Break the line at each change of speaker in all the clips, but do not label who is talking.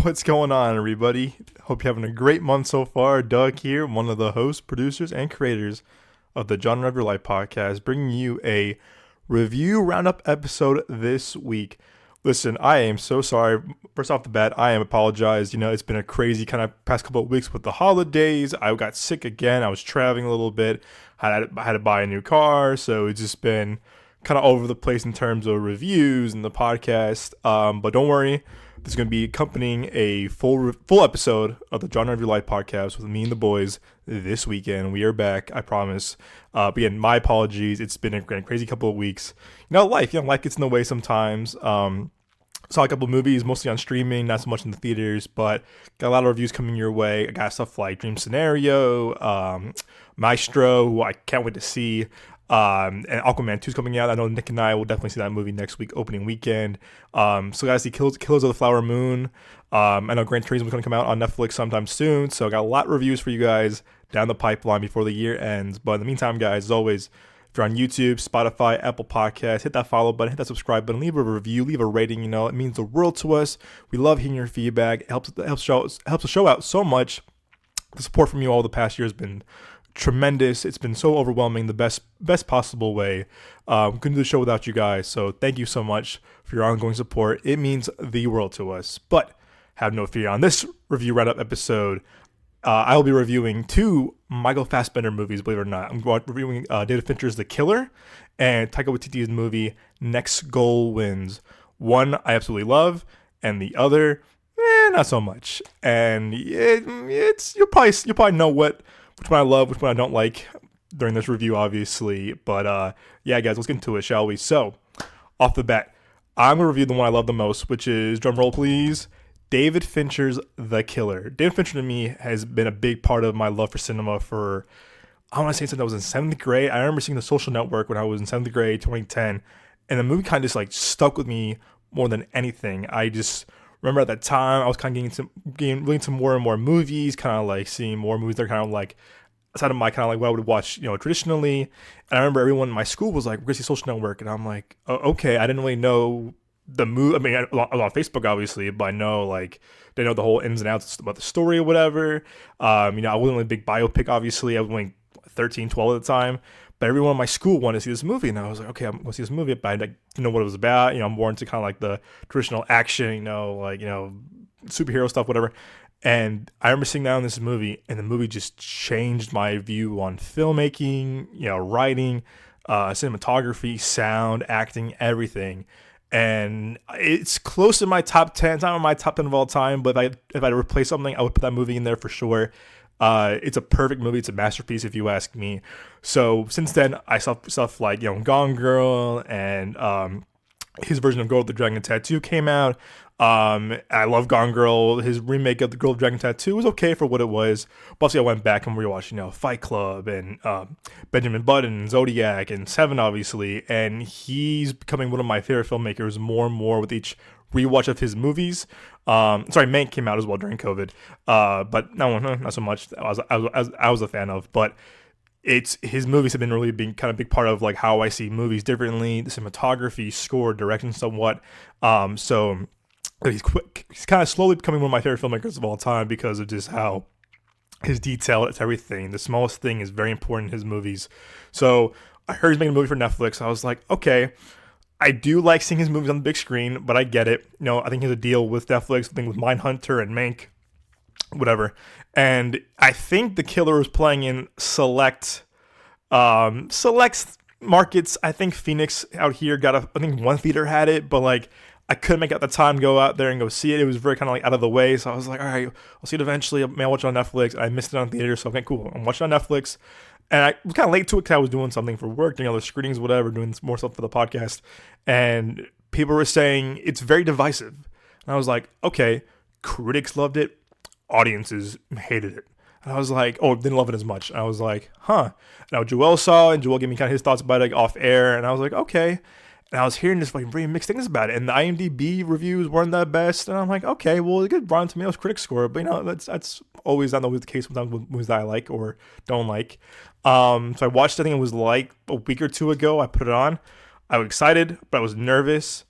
What's going on, everybody? Hope you're having a great month so far. Doug here, one of the hosts, producers, and creators of the Unravel Life podcast, bringing you a review roundup episode this week. Listen, I am so sorry. First off the bat, I am apologize. It's been a crazy kind of past couple of weeks with the holidays. I got sick again. I was traveling a little bit. I had to buy a new car, so it's just been kind of all over the place in terms of reviews and the podcast. But don't worry, there's going to be accompanying a full episode of the John Review Live podcast with me and the boys this weekend. We are back, I promise. But again, my apologies. It's been a crazy couple of weeks. Life gets in the way sometimes. Saw a couple of movies, mostly on streaming, not so much in the theaters, but got a lot of reviews coming your way. I got stuff like Dream Scenario, Maestro, who I can't wait to see. And Aquaman 2 is coming out. I know Nick and I will definitely see that movie next week, opening weekend. So guys, see Killers of the Flower Moon. I know Gran Turismo is going to come out on Netflix sometime soon. So I got a lot of reviews for you guys down the pipeline before the year ends. But in the meantime, guys, as always, if you're on YouTube, Spotify, Apple Podcasts, hit that follow button, hit that subscribe button, leave a review, leave a rating. It means the world to us. We love hearing your feedback. It helps the show out so much. The support from you all the past year has been tremendous. It's been so overwhelming, the best possible way. Couldn't do the show without you guys, so thank you so much for your ongoing support. It means the world to us. But have no fear, on this review roundup episode, I will be reviewing two Michael Fassbender movies, believe it or not. I'm reviewing David Fincher's The Killer and Taika Waititi's movie Next Goal Wins. One I absolutely love, and the other not so much. And you'll probably know which one I love, which one I don't like during this review, obviously. But yeah, guys, let's get into it, shall we? So, off the bat, I'm going to review the one I love the most, which is, drum roll please, David Fincher's The Killer. David Fincher to me has been a big part of my love for cinema for, I want to say since I was in 7th grade. I remember seeing The Social Network when I was in 7th grade, 2010. And the movie kind of just stuck with me more than anything. I just remember at that time, I was kind of getting really into more and more movies, kind of seeing more movies that are kind of outside of my kind of what I would watch, traditionally. And I remember everyone in my school was like, we're going to see Social Network. And I'm like, oh, okay, I didn't really know the movie. I mean, a lot on Facebook, obviously, but I know, they know the whole ins and outs about the story or whatever. I wasn't really a big biopic, obviously. I was only 13, 12 at the time. But everyone in my school wanted to see this movie, and I was like, okay, I'm going to see this movie, but I didn't know what it was about. I'm more into kind of the traditional action, superhero stuff, whatever. And I remember sitting down in this movie, and the movie just changed my view on filmmaking, writing, cinematography, sound, acting, everything. And it's close to my top 10. It's not on my top 10 of all time, but if I replace something, I would put that movie in there for sure. It's a perfect movie. It's a masterpiece, if you ask me. So since then, I saw stuff like Gone Girl, and his version of Girl with the Dragon Tattoo came out. I love Gone Girl. His remake of The Girl with the Dragon Tattoo was okay for what it was. But obviously, I went back and rewatched, Fight Club and Benjamin Button and Zodiac and Seven, obviously. And he's becoming one of my favorite filmmakers more and more with each rewatch of his movies. Mank came out as well during COVID, but no, not so much. I was a fan of, but his movies have been really being kind of big part of how I see movies differently, the cinematography, score, direction, somewhat. So he's kind of slowly becoming one of my favorite filmmakers of all time because of just how his detail, it's everything. The smallest thing is very important in his movies. So I heard he's making a movie for Netflix. I was like, okay. I do like seeing his movies on the big screen, but I get it. I think he has a deal with Netflix, I think with Mindhunter and Mank, whatever. And I think The Killer was playing in select markets. I think Phoenix out here I think one theater had it, but I couldn't make out the time to go out there and go see it. It was very kind of out of the way. So I was like, all right, I'll see it eventually. I'll watch it on Netflix. I missed it on theater. So okay, cool. I'm watching it on Netflix. And I was kind of late to it because I was doing something for work, doing other screenings, whatever, doing more stuff for the podcast. And people were saying it's very divisive. And I was like, okay, critics loved it. Audiences hated it. And I was like, didn't love it as much. And I was like, huh. Now Joel saw it, and Joel gave me kind of his thoughts about it off air. And I was like, okay. And I was hearing just very mixed things about it. And the IMDb reviews weren't that best. And I'm like, okay, well, a good Rotten Tomatoes critic score. But, that's always not always the case sometimes with movies that I like or don't like. So I watched, I think it was a week or two ago. I put it on. I was excited, but I was nervous.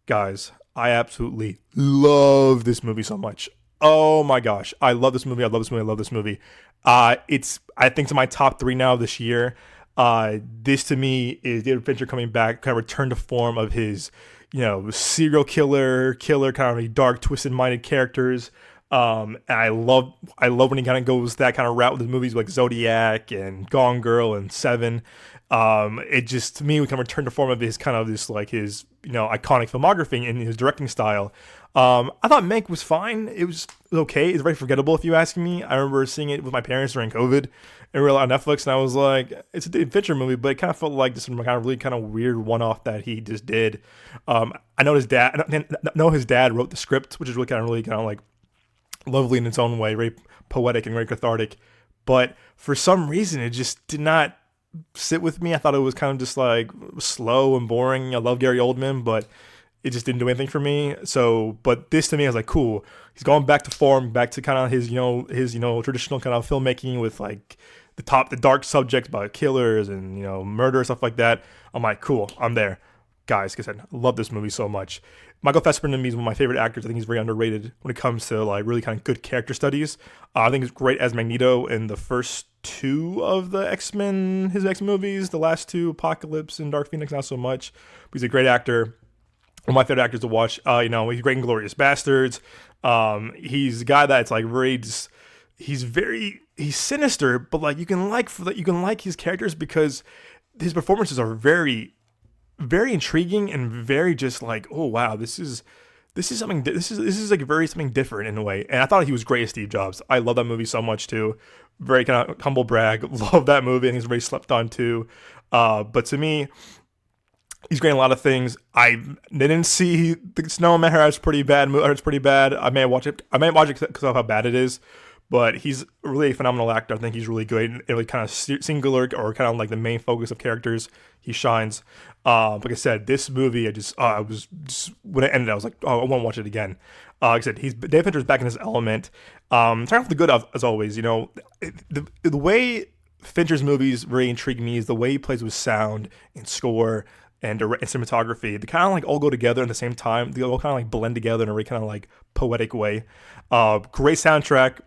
Guys, I absolutely love this movie so much. Oh my gosh, I love this movie. I love this movie. I love this movie. It's I think it's my top three now this year. This to me is David Fincher coming back, kind of return to form of his, serial killer kind of dark, twisted minded characters. And I love when he kind of goes that kind of route with his movies like Zodiac and Gone Girl and Seven. It just to me we kind of return to form of his kind of this like his iconic filmography and his directing style. I thought Mank was fine. It was okay. It's very forgettable if you ask me. I remember seeing it with my parents during COVID and we were on Netflix, and I was like, it's a David Fincher movie, but it kind of felt like this kind of really kind of weird one-off that he just did. I know his dad wrote the script, which is really kind of like lovely in its own way, very poetic and very cathartic. But for some reason, it just did not sit with me. I thought it was kind of just like slow and boring. I love Gary Oldman, but it just didn't do anything for me. So, but this to me, I was like, cool. He's going back to form, back to kind of his traditional kind of filmmaking with like the dark subjects about killers and murder and stuff like that. I'm like, cool, I'm there. Guys, like I said, I love this movie so much. Michael Fassbender to me is one of my favorite actors. I think he's very underrated when it comes to like really kind of good character studies. I think he's great as Magneto in the first two of the X-Men, his X movies. The last two, Apocalypse and Dark Phoenix, not so much. But he's a great actor. One of my favorite actors to watch. He's great in Glorious Bastards. He's a guy that's like he's sinister, but like you can like his characters because his performances are very, very intriguing and very just like, oh wow, this is something. This is like very something different in a way. And I thought he was great as Steve Jobs. I love that movie so much too. Very kind of humble brag. Love that movie, and he's very slept on too. But to me, he's great in a lot of things. I didn't see the Snowman. It's pretty bad. It's pretty bad. I may watch it because of how bad it is. But he's really a phenomenal actor. I think he's really good and really kind of singular or kind of like the main focus of characters. He shines. Like I said, this movie, I was just when it ended, I was like, oh, I want to watch it again. Like I said, David Fincher's back in his element. Turning off the good as always. The way Fincher's movies really intrigue me is the way he plays with sound and score and cinematography. They kind of like all go together at the same time. They all kind of like blend together in a really kind of like poetic way. Great soundtrack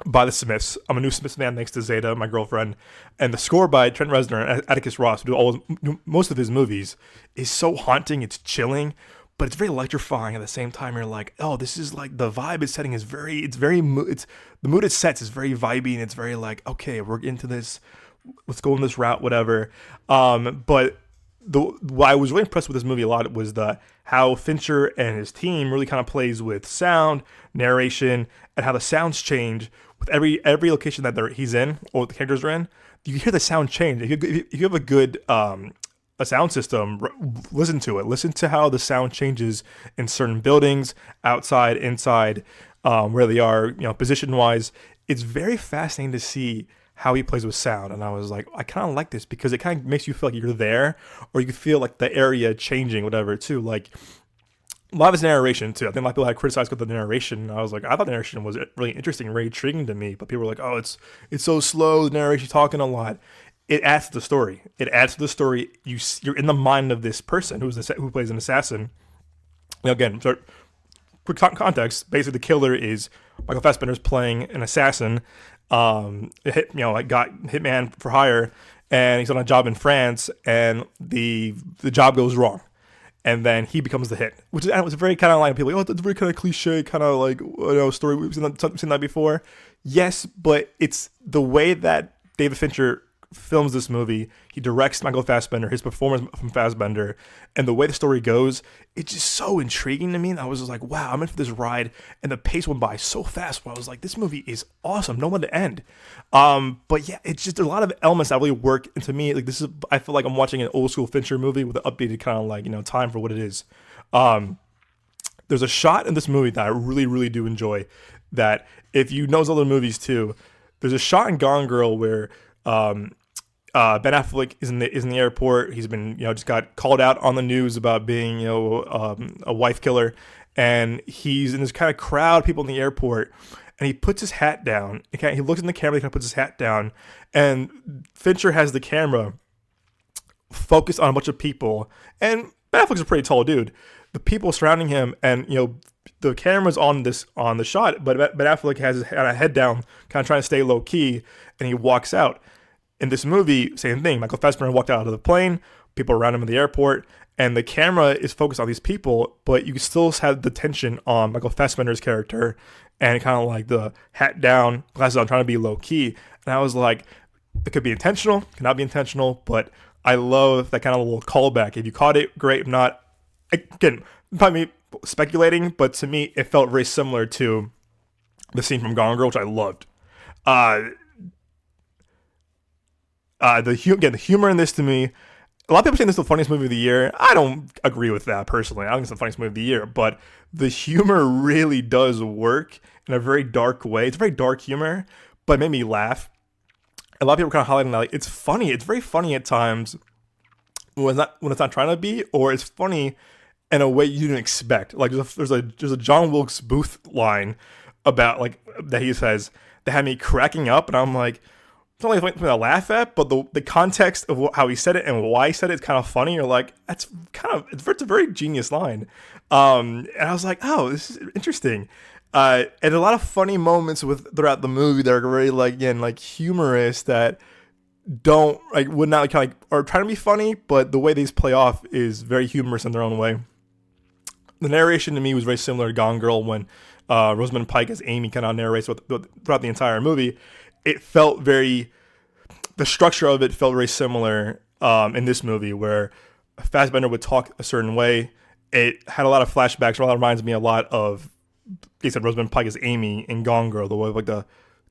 by the Smiths. I'm a new Smiths fan thanks to Zeta, my girlfriend. And the score by Trent Reznor and Atticus Ross, who do most of his movies, is so haunting. It's chilling, but it's very electrifying at the same time. You're like, oh, this is like the vibe it's setting is the mood it sets is very vibey, and it's very like, okay, we're into this. Let's go in this route, whatever. But what I was really impressed with this movie a lot was how Fincher and his team really kind of plays with sound, narration, and how the sounds change with every location that he's in or the characters are in. You hear the sound change. If you have a good a sound system, listen to it. Listen to how the sound changes in certain buildings, outside, inside, where they are, position wise. It's very fascinating to see how he plays with sound. And I was like, I kind of like this because it kind of makes you feel like you're there, or you feel like the area changing, whatever, too. Like a lot of his narration too. I think a lot of people had criticized with the narration. I was like, I thought the narration was really interesting and very intriguing to me, but people were like, oh, it's so slow, the narration talking a lot. It adds to the story. You're in the mind of this person who plays an assassin. Again, so quick context. Basically, the killer is Michael Fassbender's playing an assassin. Got hitman for hire, and he's on a job in France, and the job goes wrong, and then he becomes the hit, which was very kind of like people like, oh, that's very kind of cliche, kind of like story. We've seen that before. Yes, but it's the way that David Fincher films this movie. He directs Michael Fassbender, his performance from Fassbender, and the way the story goes, it's just so intriguing to me. And I was just like, wow, I'm in for this ride. And the pace went by so fast where I was like, this movie is awesome. No one to end. But yeah, it's just a lot of elements that really work. And to me, like I feel like I'm watching an old school Fincher movie with an updated kind of like, time for what it is. There's a shot in this movie that I really, really do enjoy that if you know his other movies too, there's a shot in Gone Girl where, Ben Affleck is in the airport. He's been, just got called out on the news about being, a wife killer, and he's in this kind of crowd of people in the airport, and he puts his hat down. He looks in the camera, he kind of puts his hat down, and Fincher has the camera focused on a bunch of people, and Ben Affleck's a pretty tall dude. the people surrounding him, and the camera's on the shot, but Ben Affleck has his head down, kind of trying to stay low key, and he walks out. In this movie, same thing. Michael Fassbender walked out of the plane, people around him in the airport, and the camera is focused on these people, but you still have the tension on Michael Fassbender's character, and kind of like the hat down, glasses on, trying to be low key. And I was like, it could be intentional, it cannot be intentional, but I love that kind of little callback. If you caught it, great. If not, again, probably speculating, but to me, it felt very similar to the scene from Gone Girl, which I loved. The humor in this, to me, a lot of people saying this is the funniest movie of the year. I don't agree with that personally. I don't think it's the funniest movie of the year, but the humor really does work in a very dark way. It's very dark humor, but it made me laugh. A lot of people are kind of highlighting that, like, it's funny. It's very funny at times when it's not trying to be, or it's funny in a way you didn't expect. Like there's a John Wilkes Booth line about, like, that he says that had me cracking up, and I'm like, it's only something to laugh at, but the context of how he said it and why he said it is kind of funny. You're like, it's a very genius line. And I was like, oh, this is interesting. And a lot of funny moments throughout the movie that are very, like, again, like, humorous, that don't, like, would not, like, are trying to be funny, but the way these play off is very humorous in their own way. The narration to me was very similar to Gone Girl, when Rosamund Pike as Amy kind of narrates throughout the entire movie. It felt the structure of it felt very similar in this movie, where Fassbender would talk a certain way. It had a lot of flashbacks. It reminds me a lot of, like I said, Rosamund Pike as Amy in Gone Girl, the way, like, the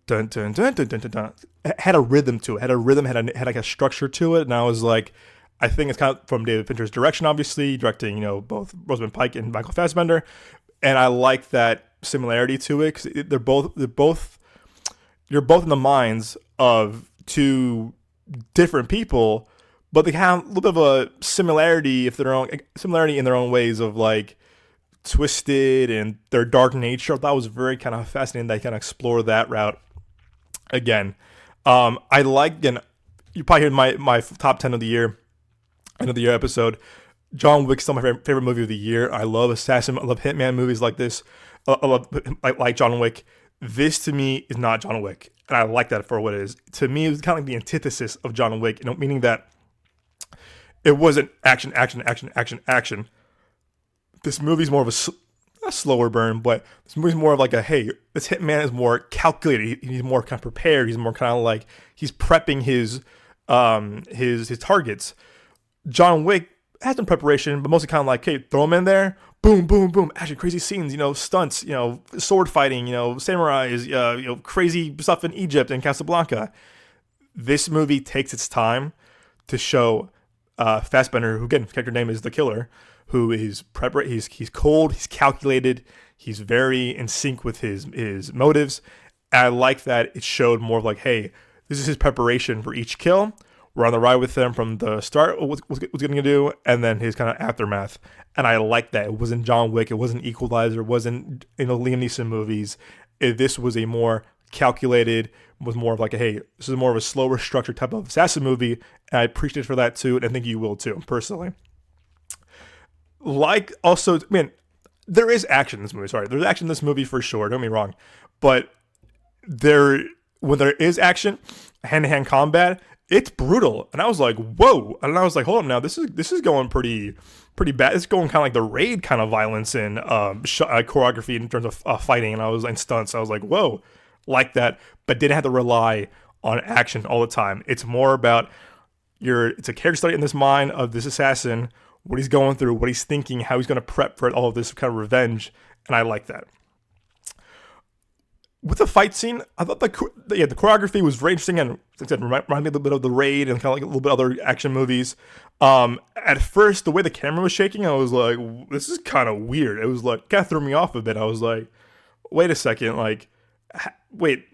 dun dun dun dun dun dun dun. It had a rhythm to it. Had like a structure to it, and I was like, I think it's kind of from David Fincher's direction, obviously directing, both Rosamund Pike and Michael Fassbender, and I like that similarity to it, because you're both in the minds of two different people, but they have a little bit of a similarity in their own ways of, like, twisted and their dark nature. I thought it was very kind of fascinating that I kind of explore that route again. I like, again, you probably heard my top 10 of the year, end of the year episode. John Wick's still my favorite movie of the year. I love assassin, I love hitman movies like this. I love like John Wick. This, to me, is not John Wick, and I like that for what it is. To me, it was kind of like the antithesis of John Wick, meaning that it wasn't action. This movie's more of a slower burn, but this movie's more of like hey, this hitman is more calculated. He's more kind of prepared. He's more kind of like, he's prepping his targets. John Wick has some preparation, but mostly kind of like, hey, throw him in there. Boom, boom, boom. Actually, crazy scenes, stunts, sword fighting, samurais, crazy stuff in Egypt and Casablanca. This movie takes its time to show Fassbender, who, again, his character name is The Killer, who is he's cold, he's calculated, he's very in sync with his motives. And I like that it showed more of like, hey, this is his preparation for each kill. We're on the ride with them from the start, what's going to do, and then his kind of aftermath. And I like that. It wasn't John Wick. It wasn't Equalizer. It wasn't Liam Neeson movies. This was a more calculated, was more of like, hey, this is more of a slower structured type of assassin movie. And I appreciate it for that too. And I think you will too, personally. Like, also, man, there is action in this movie. Sorry, there's action in this movie for sure. Don't get me wrong. But when there is action, hand-to-hand combat, it's brutal. And I was like, whoa. And I was like, hold up now. This is going pretty bad. It's going kind of like the Raid kind of violence and choreography in terms of fighting. And I was in stunts. I was like, whoa, like that. But didn't have to rely on action all the time. It's more about it's a character study in this mind of this assassin, what he's going through, what he's thinking, how he's going to prep for all of this kind of revenge. And I like that. With the fight scene, I thought the choreography was very interesting, and like I said, reminded me a little bit of The Raid and kind of like a little bit of other action movies. At first, the way the camera was shaking, I was like, this is kind of weird. It was like, kind of threw me off a bit. I was like, wait a second, like, wait,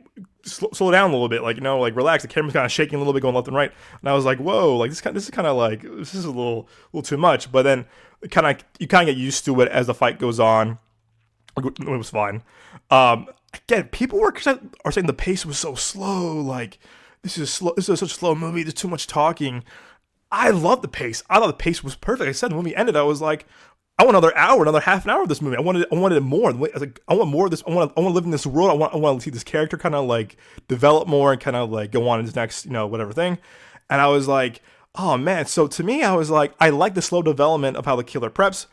slow down a little bit, like, like, relax. The camera's kind of shaking a little bit, going left and right. And I was like, whoa, like, this is kind of like, this is a little too much. But then you kind of get used to it as the fight goes on. It was fine. Again, people are saying the pace was so slow. Like, this is such a slow movie. There's too much talking. I love the pace. I thought the pace was perfect. Like I said, when we ended, I was like, I want another hour, another half an hour of this movie. I wanted it more. I was like, I want more of this. I want to live in this world. I want to see this character kind of like develop more and kind of like go on to his next, whatever thing. And I was like, oh man. So to me, I was like, I like the slow development of how the killer preps,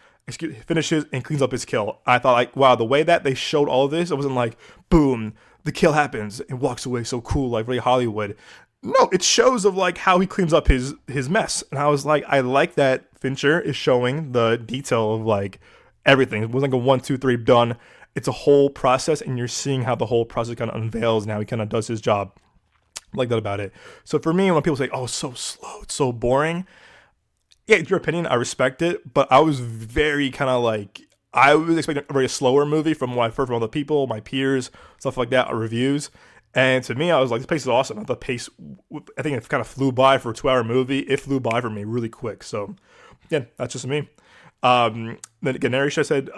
finishes, and cleans up his kill. I thought like, wow, the way that they showed all of this, it wasn't like, boom, the kill happens and walks away so cool, like really Hollywood. No, it shows of like how he cleans up his mess. And I was like, I like that Fincher is showing the detail of like everything. It wasn't like a 1, 2, 3 done. It's a whole process, and you're seeing how the whole process kind of unveils and how he kind of does his job. I like that about it. So for me, when people say, "Oh, so slow, it's so boring," yeah, it's your opinion. I respect it, but I was very kind of like I was expecting a very slower movie from what I've heard from other people, my peers, stuff like that, or reviews. And to me, I was like, this pace is awesome. The pace, I think it kind of flew by for a 2-hour movie. It flew by for me really quick. So, yeah, that's just me. Then again, Narisha said,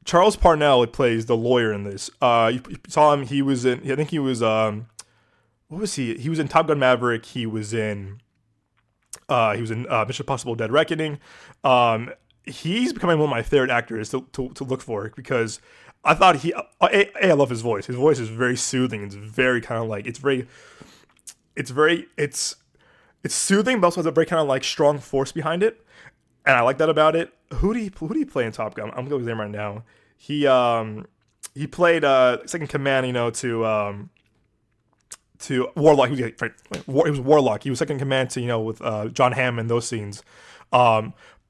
Charles Parnell plays the lawyer in this. You saw him. He was in, I think he was, what was he? He was in Top Gun Maverick. He was in Mission Impossible Dead Reckoning. He's becoming one of my favorite actors to look for, because I thought I love his voice. His voice is very soothing. It's very kind of like, it's soothing, but also has a very kind of like strong force behind it. And I like that about it. Who do you play in Top Gun? I'm going to go with his name right now. He played second command, to Warlock. He was Warlock. He was second command to, with John Hamm in those scenes.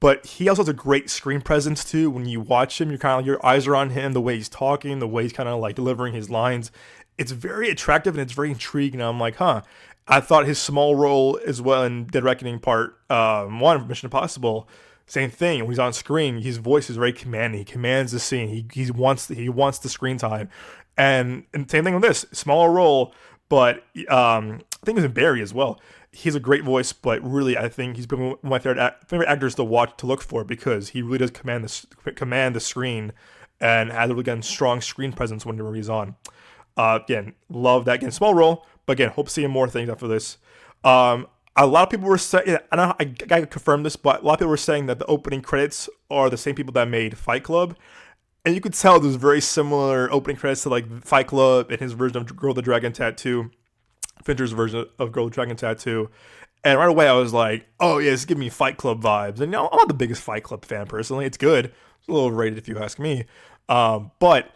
But he also has a great screen presence too. When you watch him, your eyes are on him, the way he's talking, the way he's kind of like delivering his lines. It's very attractive and it's very intriguing. And I'm like, huh. I thought his small role as well in Dead Reckoning Part 1 of Mission Impossible, same thing. When he's on screen, his voice is very commanding. He commands the scene. He wants the screen time. And same thing with this, smaller role, but I think it was in Barry as well. He has a great voice, but really, I think he's been one of my favorite actors to watch, to look for, because he really does command the screen and has a really strong screen presence whenever he's on. Again, love that. Again, small role, but again, hope to see more things after this. A lot of people were saying, I don't know, I gotta confirm this, but a lot of people were saying that the opening credits are the same people that made Fight Club. And you could tell there's very similar opening credits to like Fight Club and his version of Girl with the Dragon Tattoo, Fincher's version of Girl with the Dragon Tattoo. And right away I was like, oh yeah, it's giving me Fight Club vibes. And I'm not the biggest Fight Club fan personally. It's good. It's a little overrated if you ask me. But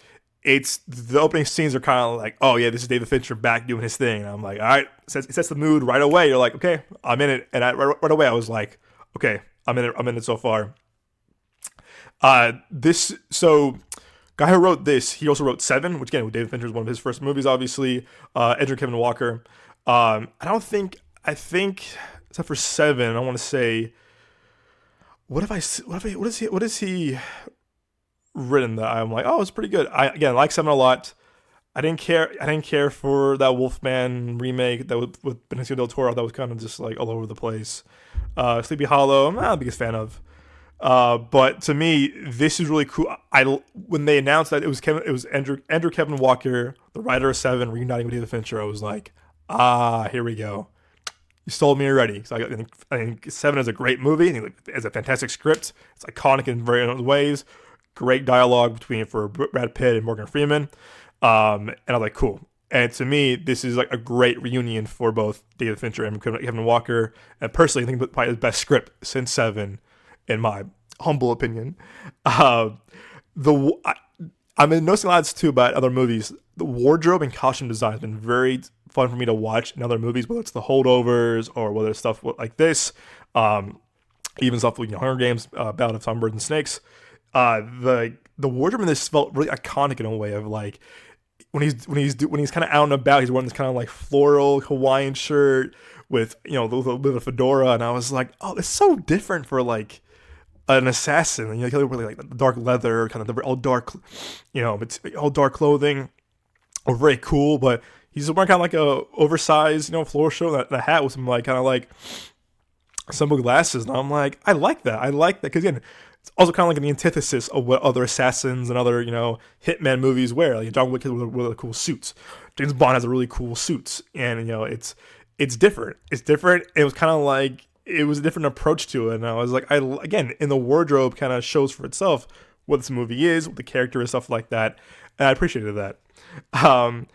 it's the opening scenes are kind of like, oh yeah, this is David Fincher back doing his thing. And I'm like, all right, it sets the mood right away. You're like, okay, I'm in it. And right away I was like, okay, I'm in it so far. Guy who wrote this, he also wrote Seven, which again, David Fincher is one of his first movies, obviously. Edgar Kevin Walker. I think, except for Seven, I want to say, what is he written that I'm like, oh, it's pretty good. I like Seven a lot. I didn't care for that Wolfman remake that with Benicio del Toro. That was kind of just like all over the place. Sleepy Hollow, I'm not the biggest fan of. But to me, this is really cool. When they announced that it was Andrew Kevin Walker, the writer of Seven, reuniting with David Fincher, I was like, here we go. You sold me already. So I think Seven is a great movie. I think it's a fantastic script. It's iconic in various ways. Great dialogue for Brad Pitt and Morgan Freeman. And I was like, cool. And to me, this is like a great reunion for both David Fincher and Kevin Walker. And personally, I think probably the best script since Seven, in my humble opinion. I'm noticing lots too about other movies. The wardrobe and costume design has been very fun for me to watch in other movies, whether it's The Holdovers or whether it's stuff like this, even stuff like Hunger Games, Battle of Songbirds and Snakes. The wardrobe in this felt really iconic in a way of like when he's kind of out and about, he's wearing this kind of like floral Hawaiian shirt with a little bit of fedora, and I was like, oh, it's so different for like an assassin. And really like the dark leather, kind of all dark, it's all dark clothing, or very cool. But he's wearing kind of like a oversized, floral shirt, and a hat with some like kind of like some glasses, and I'm like, I like that because again, it's also kind of like the antithesis of what other assassins and other hitman movies wear. Like John Wick has really cool suits. James Bond has a really cool suits, and it's different. It's different. It was kind of like it was a different approach to it. And I was like, again, in the wardrobe kind of shows for itself what this movie is, what the character is, stuff like that. And I appreciated that. Um,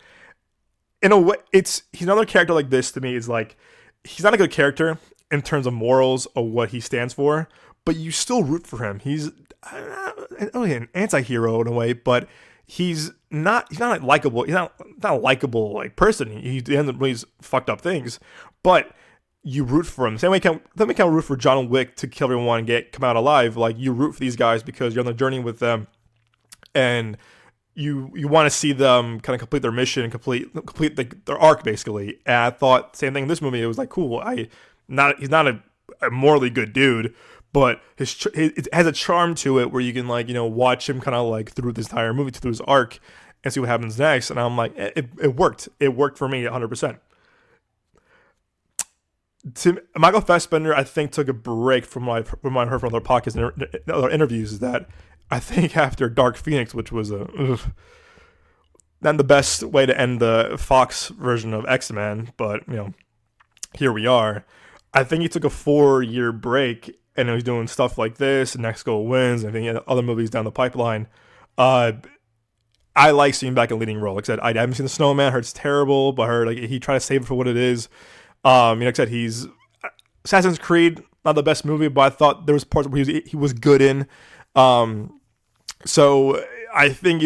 in a way, he's another character like this to me is like, he's not a good character in terms of morals or what he stands for, but you still root for him. He's an anti-hero in a way, but he's not likable. He's not a likable like person. He ends up these fucked up things, but you root for him. Same way can root for John Wick to kill everyone and come out alive. Like you root for these guys because you're on the journey with them, and you want to see them kind of complete their mission and complete their arc basically. And I thought same thing in this movie. It was like cool. He's not a morally good dude, but it has a charm to it where you can like watch him kind of like through this entire movie, through his arc, and see what happens next. And I'm like, it worked. It worked for me 100%. Michael Fassbender, I think, took a break from what I heard from other podcasts and other interviews. That I think after Dark Phoenix, which was not the best way to end the Fox version of X-Men, but here we are. I think he took a 4-year break and he's doing stuff like this. And Next Goal Wins. And I think he had other movies down the pipeline. I like seeing him back in leading role. Like I said, I haven't seen The Snowman. I heard it's terrible, but I heard like he tried to save it for what it is. Like I said, he's Assassin's Creed, not the best movie, but I thought there was parts where he was good in. So I think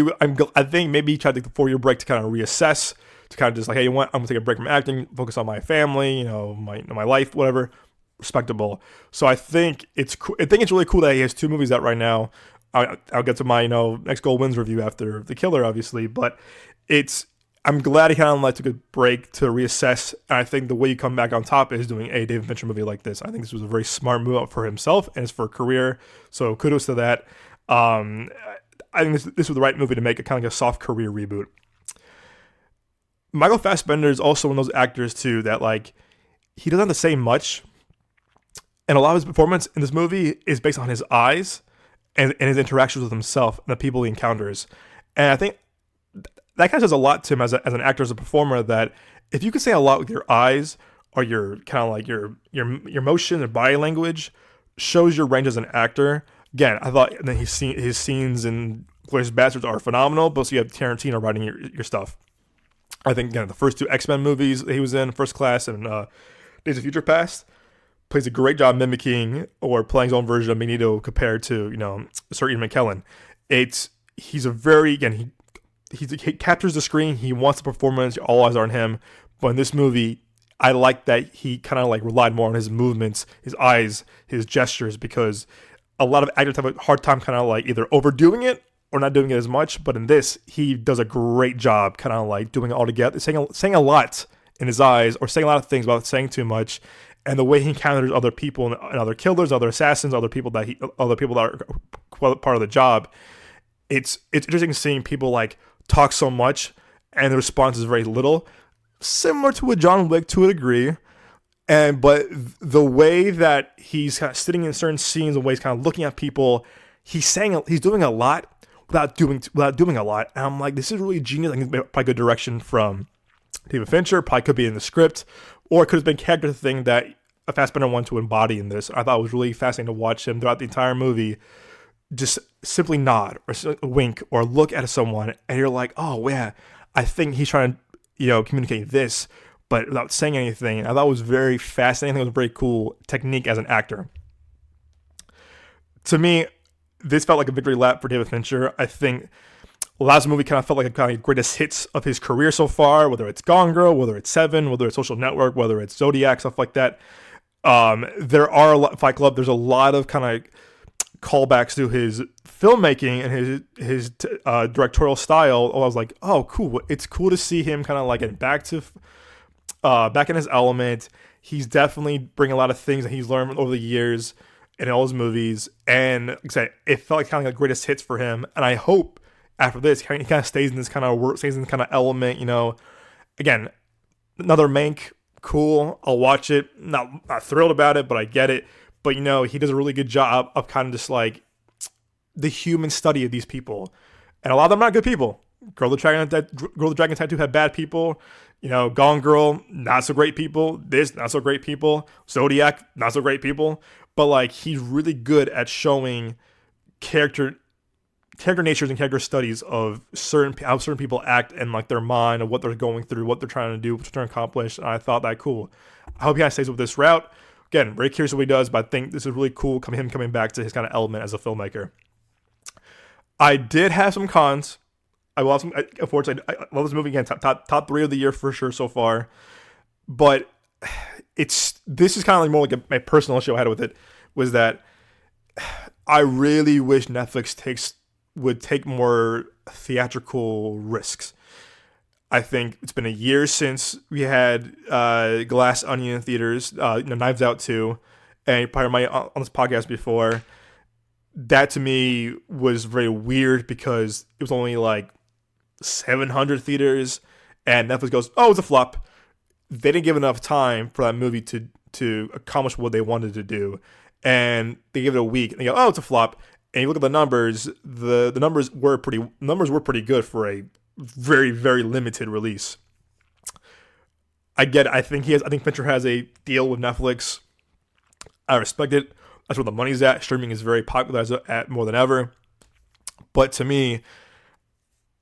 maybe he tried to take the 4-year break to kind of reassess, to kind of just like, hey, you know what? I'm gonna take a break from acting, focus on my family, my life, whatever. Respectable. So I think it's cool. I think it's really cool that he has 2 movies out right now. I'll get to my Next Goal Wins review after The Killer, obviously, but I'm glad he kind of like took a break to reassess. And I think the way you come back on top is doing a David Fincher movie like this. I think this was a very smart move for himself and it's for a career. So kudos to that. I think this was the right movie to make a kind of like a soft career reboot. Michael Fassbender is also one of those actors too that like he doesn't have to say much, and a lot of his performance in this movie is based on his eyes and his interactions with himself and the people he encounters. And I think that kind of says a lot to him as an actor, as a performer, that if you can say a lot with your eyes or your kind of like your motion and body language shows your range as an actor. Again, I thought that his scenes in Glorious Bastards are phenomenal, but also you have Tarantino writing your stuff. I think, again, the first 2 X-Men movies that he was in, First Class and Days of Future Past, plays a great job mimicking or playing his own version of Magneto compared to, Sir Ian McKellen. He's a very, again, he captures the screen. He wants the performance. All eyes are on him. But in this movie, I like that he kind of like relied more on his movements, his eyes, his gestures, because a lot of actors have a hard time kind of like either overdoing it or not doing it as much. But in this, he does a great job kind of like doing it all together, saying a lot in his eyes or saying a lot of things without saying too much. And the way he encounters other people and other killers, other assassins, other people that are part of the job. It's interesting seeing people like talk so much and the response is very little, similar to a John Wick to a degree. But the way that he's kind of sitting in certain scenes and ways, kind of looking at people, he's doing a lot without doing a lot. And I'm like, this is really genius. I think it's probably good direction from David Fincher. Probably could be in the script, or it could have been character thing that a Fassbender wanted to embody in this. I thought it was really fascinating to watch him throughout the entire movie just simply nod or wink or look at someone, and you're like, oh yeah, I think he's trying to communicate this, but without saying anything. And I thought it was very fascinating. I think it was a very cool technique as an actor. To me, this felt like a victory lap for David Fincher. I think last movie kind of felt like a kind of greatest hits of his career so far, whether it's Gone Girl, whether it's Seven, whether it's Social Network, whether it's Zodiac, stuff like that. There are a lot, Fight Club. There's a lot of kind of callbacks to his filmmaking and his directorial style. I was like, oh, cool. It's cool to see him kind of like getting back in his element. He's definitely bringing a lot of things that he's learned over the years in all his movies. And like I said, it felt like kind of like greatest hits for him. And I hope after this, he kind of stays in this kind of work, stays in this kind of element. Again, another Mank, cool. I'll watch it. Not thrilled about it, but I get it. But he does a really good job of kind of just like the human study of these people, and a lot of them are not good people. Girl the Dragon Tattoo had bad people. Gone Girl, not so great people. This, not so great people. Zodiac, not so great people. But like, he's really good at showing character natures and character studies of how certain people act and like their mind, of what they're going through, what they're trying to do, what they're trying to accomplish. And I thought that cool. I hope he kind of stays with this route. Again, very curious what he does, but I think this is really cool. Him coming back to his kind of element as a filmmaker. I did have some cons. Unfortunately, I love this movie again. Top 3 of the year for sure so far. But this is kind of like more like my personal issue I had with it, was that I really wish Netflix would take more theatrical risks. I think it's been a year since we had Glass Onion in theaters, Knives Out 2, and probably on this podcast before. That to me was very weird because it was only like 700 theaters, and Netflix goes, "Oh, it's a flop." They didn't give enough time for that movie to accomplish what they wanted to do, and they give it a week, and they go, "Oh, it's a flop." And you look at the numbers. The numbers were pretty good for a very, very limited release. I get it. I think Fincher has a deal with Netflix. I respect it. That's where the money's at. Streaming is very popular at more than ever. But to me,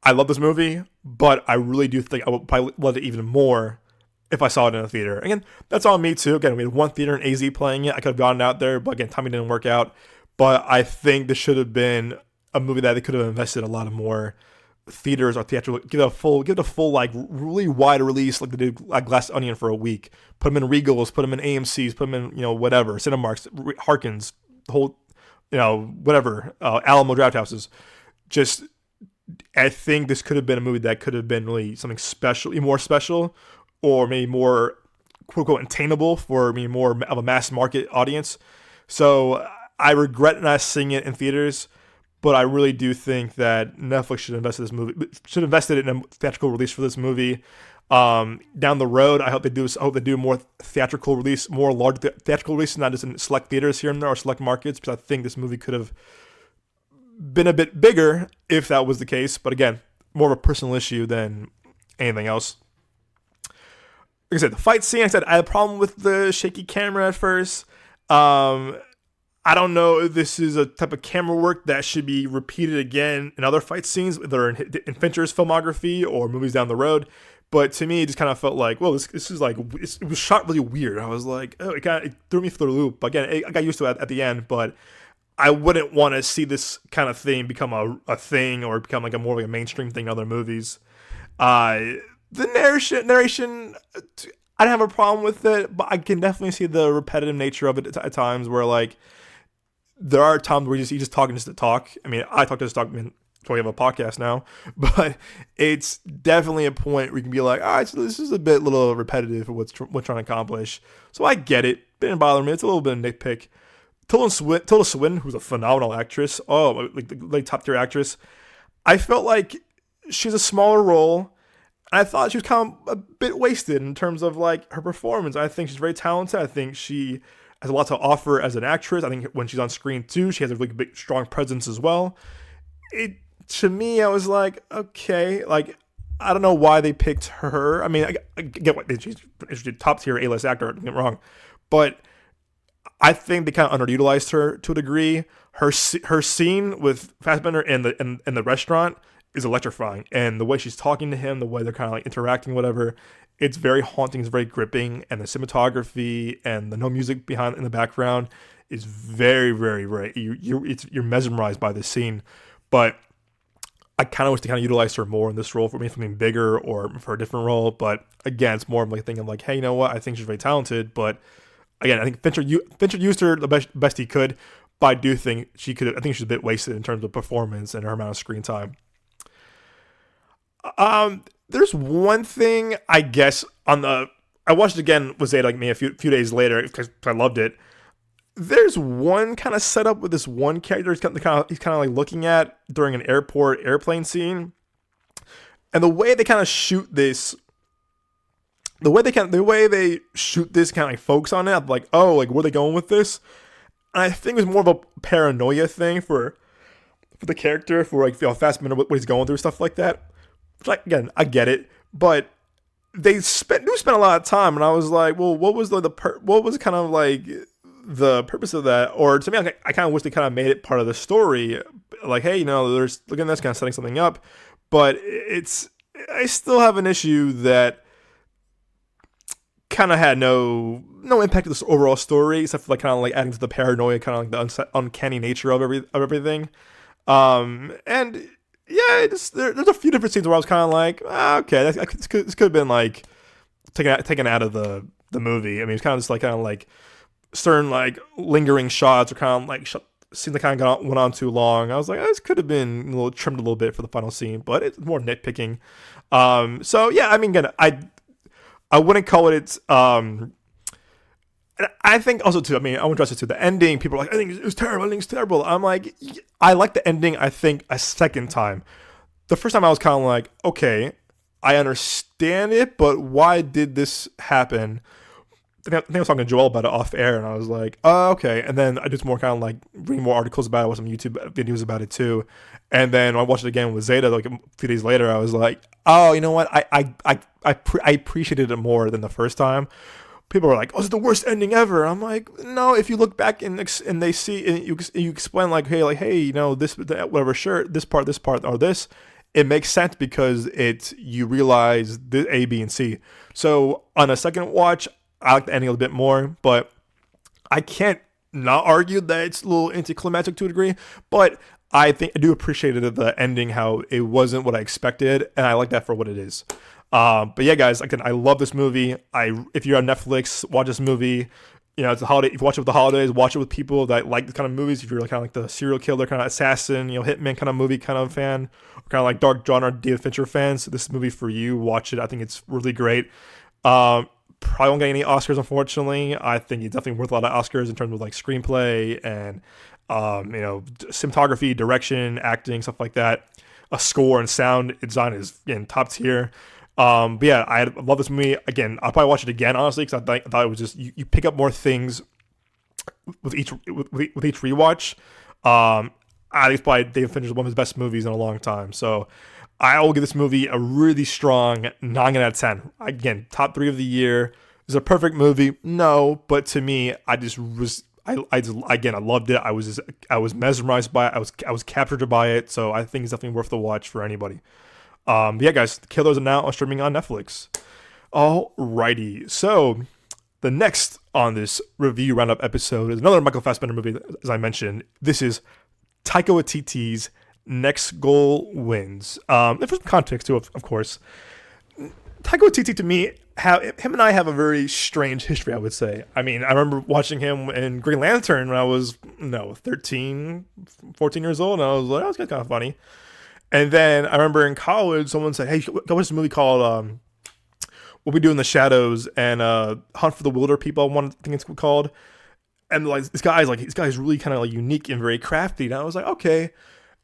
I love this movie, but I really do think I would probably love it even more if I saw it in a theater. Again, that's on me too. Again, we had one theater in AZ playing it. I could have gotten out there, but again, timing didn't work out. But I think this should have been a movie that they could have invested a lot of more theaters or theatrical. Give it a full like really wide release, like they did like Glass Onion for a week. Put them in Regals, put them in AMC's, put them in whatever Cinemarks, Harkins, the whole whatever Alamo Draft Houses. Just I think this could have been a movie that could have been really something special, more special, or maybe more quote unquote attainable for maybe more of a mass market audience. So I regret not seeing it in theaters, but I really do think that Netflix should invest in a theatrical release for this movie. Down the road, I hope they do more theatrical release, more large theatrical releases, not just in select theaters here and there or select markets, because I think this movie could have been a bit bigger if that was the case. But again, more of a personal issue than anything else. Like I said, the fight scene, I had a problem with the shaky camera at first. I don't know if this is a type of camera work that should be repeated again in other fight scenes, whether in Fincher's filmography or movies down the road. But to me, it just kind of felt like, well, this is like, it was shot really weird. I was like, oh, it threw me for the loop. Again, I got used to it at the end, but I wouldn't want to see this kind of thing become a thing or become like more of a mainstream thing in other movies. The narration, I don't have a problem with it, but I can definitely see the repetitive nature of it at times where like, there are times where he's just talking just to talk. I mean, I talk to this talk. I mean, so we have a podcast now, but it's definitely a point where you can be like, all right, so this is a little repetitive for what's trying to accomplish. So I get it. Didn't bother me. It's a little bit of a nitpick. Tilda Swinton, who's a phenomenal actress. Oh, like top tier actress. I felt like she's a smaller role. And I thought she was kind of a bit wasted in terms of like her performance. I think she's very talented. I think she has a lot to offer as an actress. I think when she's on screen too, she has a really big, strong presence as well. To me, I was like, okay, like I don't know why they picked her. I mean, I get what she's a top tier A-list actor. Don't get me wrong, but I think they kind of underutilized her to a degree. Her scene with Fassbender in the restaurant is electrifying, and the way she's talking to him, the way they're kind of like interacting, whatever. It's very haunting. It's very gripping, and the cinematography and the no music behind in the background is very, very, very. You're mesmerized by this scene, but I kind of wish they kind of utilized her more in this role for maybe something bigger or for a different role. But again, it's more of like a thing of like, hey, you know what? I think she's very talented, but again, I think Fincher used her the best he could, but I do think she could. I think she's a bit wasted in terms of performance and her amount of screen time. There's one thing, I guess, I watched it again, was it like maybe a few days later, because I loved it. There's one kind of setup with this one character he's kind of like looking at during an airplane scene. And the way they kind of shoot this, the way they shoot this kind of like focus on it, I'm like, oh, like where are they going with this? And I think it was more of a paranoia thing for the character, for like Fassbender, what he's going through, stuff like that. like, again, I get it, but they do spend a lot of time, and I was like, well, what was what was kind of like the purpose of that? Or to me, I kind of wish they kind of made it part of the story, like, hey, there's look at this kind of setting something up, but I still have an issue that kind of had no impact to the overall story, except for like kind of like adding to the paranoia, kind of like the uncanny nature of everything. And yeah, there's a few different scenes where I was kind of like, okay, this could have been like taken out of the movie. I mean, it's kind of like certain like lingering shots or kind of like scenes that kind of went on too long. I was like, this could have been trimmed a little bit for the final scene, but it's more nitpicking. So yeah, I mean, again, I wouldn't call it. I think also too. I mean, I want to address it too. The ending, people are like, I think it was terrible. I think it's terrible. I'm like, I like the ending. I think a second time. The first time I was kind of like, okay, I understand it, but why did this happen? I think I was talking to Joel about it off air, and I was like, oh, okay. And then I did more kind of like reading more articles about it, watched some YouTube videos about it too. And then when I watched it again with Zeta like a few days later, I was like, oh, you know what? I appreciated it more than the first time. People were like, oh, it's the worst ending ever. I'm like, no, if you look back and they see, and you explain like, hey, this, whatever, sure, this part, or this, it makes sense because you realize the A, B, and C. So on a second watch, I like the ending a little bit more, but I can't not argue that it's a little anticlimactic to a degree, but I think I do appreciate it, the ending, how it wasn't what I expected, and I like that for what it is. But yeah, guys, again, I love this movie. If you're on Netflix, watch this movie. It's a holiday. If you watch it with the holidays, watch it with people that like this kind of movies. If you're kind of like the serial killer, kind of assassin, hitman kind of movie kind of fan, or kind of like dark genre David Fincher fans, so this movie for you. Watch it. I think it's really great. Probably won't get any Oscars, unfortunately. I think it's definitely worth a lot of Oscars in terms of like screenplay and cinematography, direction, acting, stuff like that. A score and sound design is in top tier. But yeah, I love this movie. Again, I'll probably watch it again, honestly, because I thought it was just you pick up more things with each rewatch. I think it's probably David Fincher is one of his best movies in a long time. So I will give this movie a really strong 9 out of 10. Again, top 3 of the year. Is it a perfect movie? No, but to me, I loved it. I was mesmerized by it. I was captured by it. So I think it's definitely worth the watch for anybody. But yeah, guys, Killers are now streaming on Netflix. Alrighty, so the next on this review roundup episode is another Michael Fassbender movie, as I mentioned. This is Taika Waititi's Next Goal Wins. And for some context too, of course, Taika Waititi, to me, him and I have a very strange history, I would say. I mean, I remember watching him in Green Lantern when I was 13, 14 years old, and I was like, oh, that's kind of funny. And then I remember in college, someone said, hey, go watch this movie called What We Do in the Shadows and Hunt for the Wilder People, I think it's called. And like this guy's really kind of like unique and very crafty. And I was like, okay.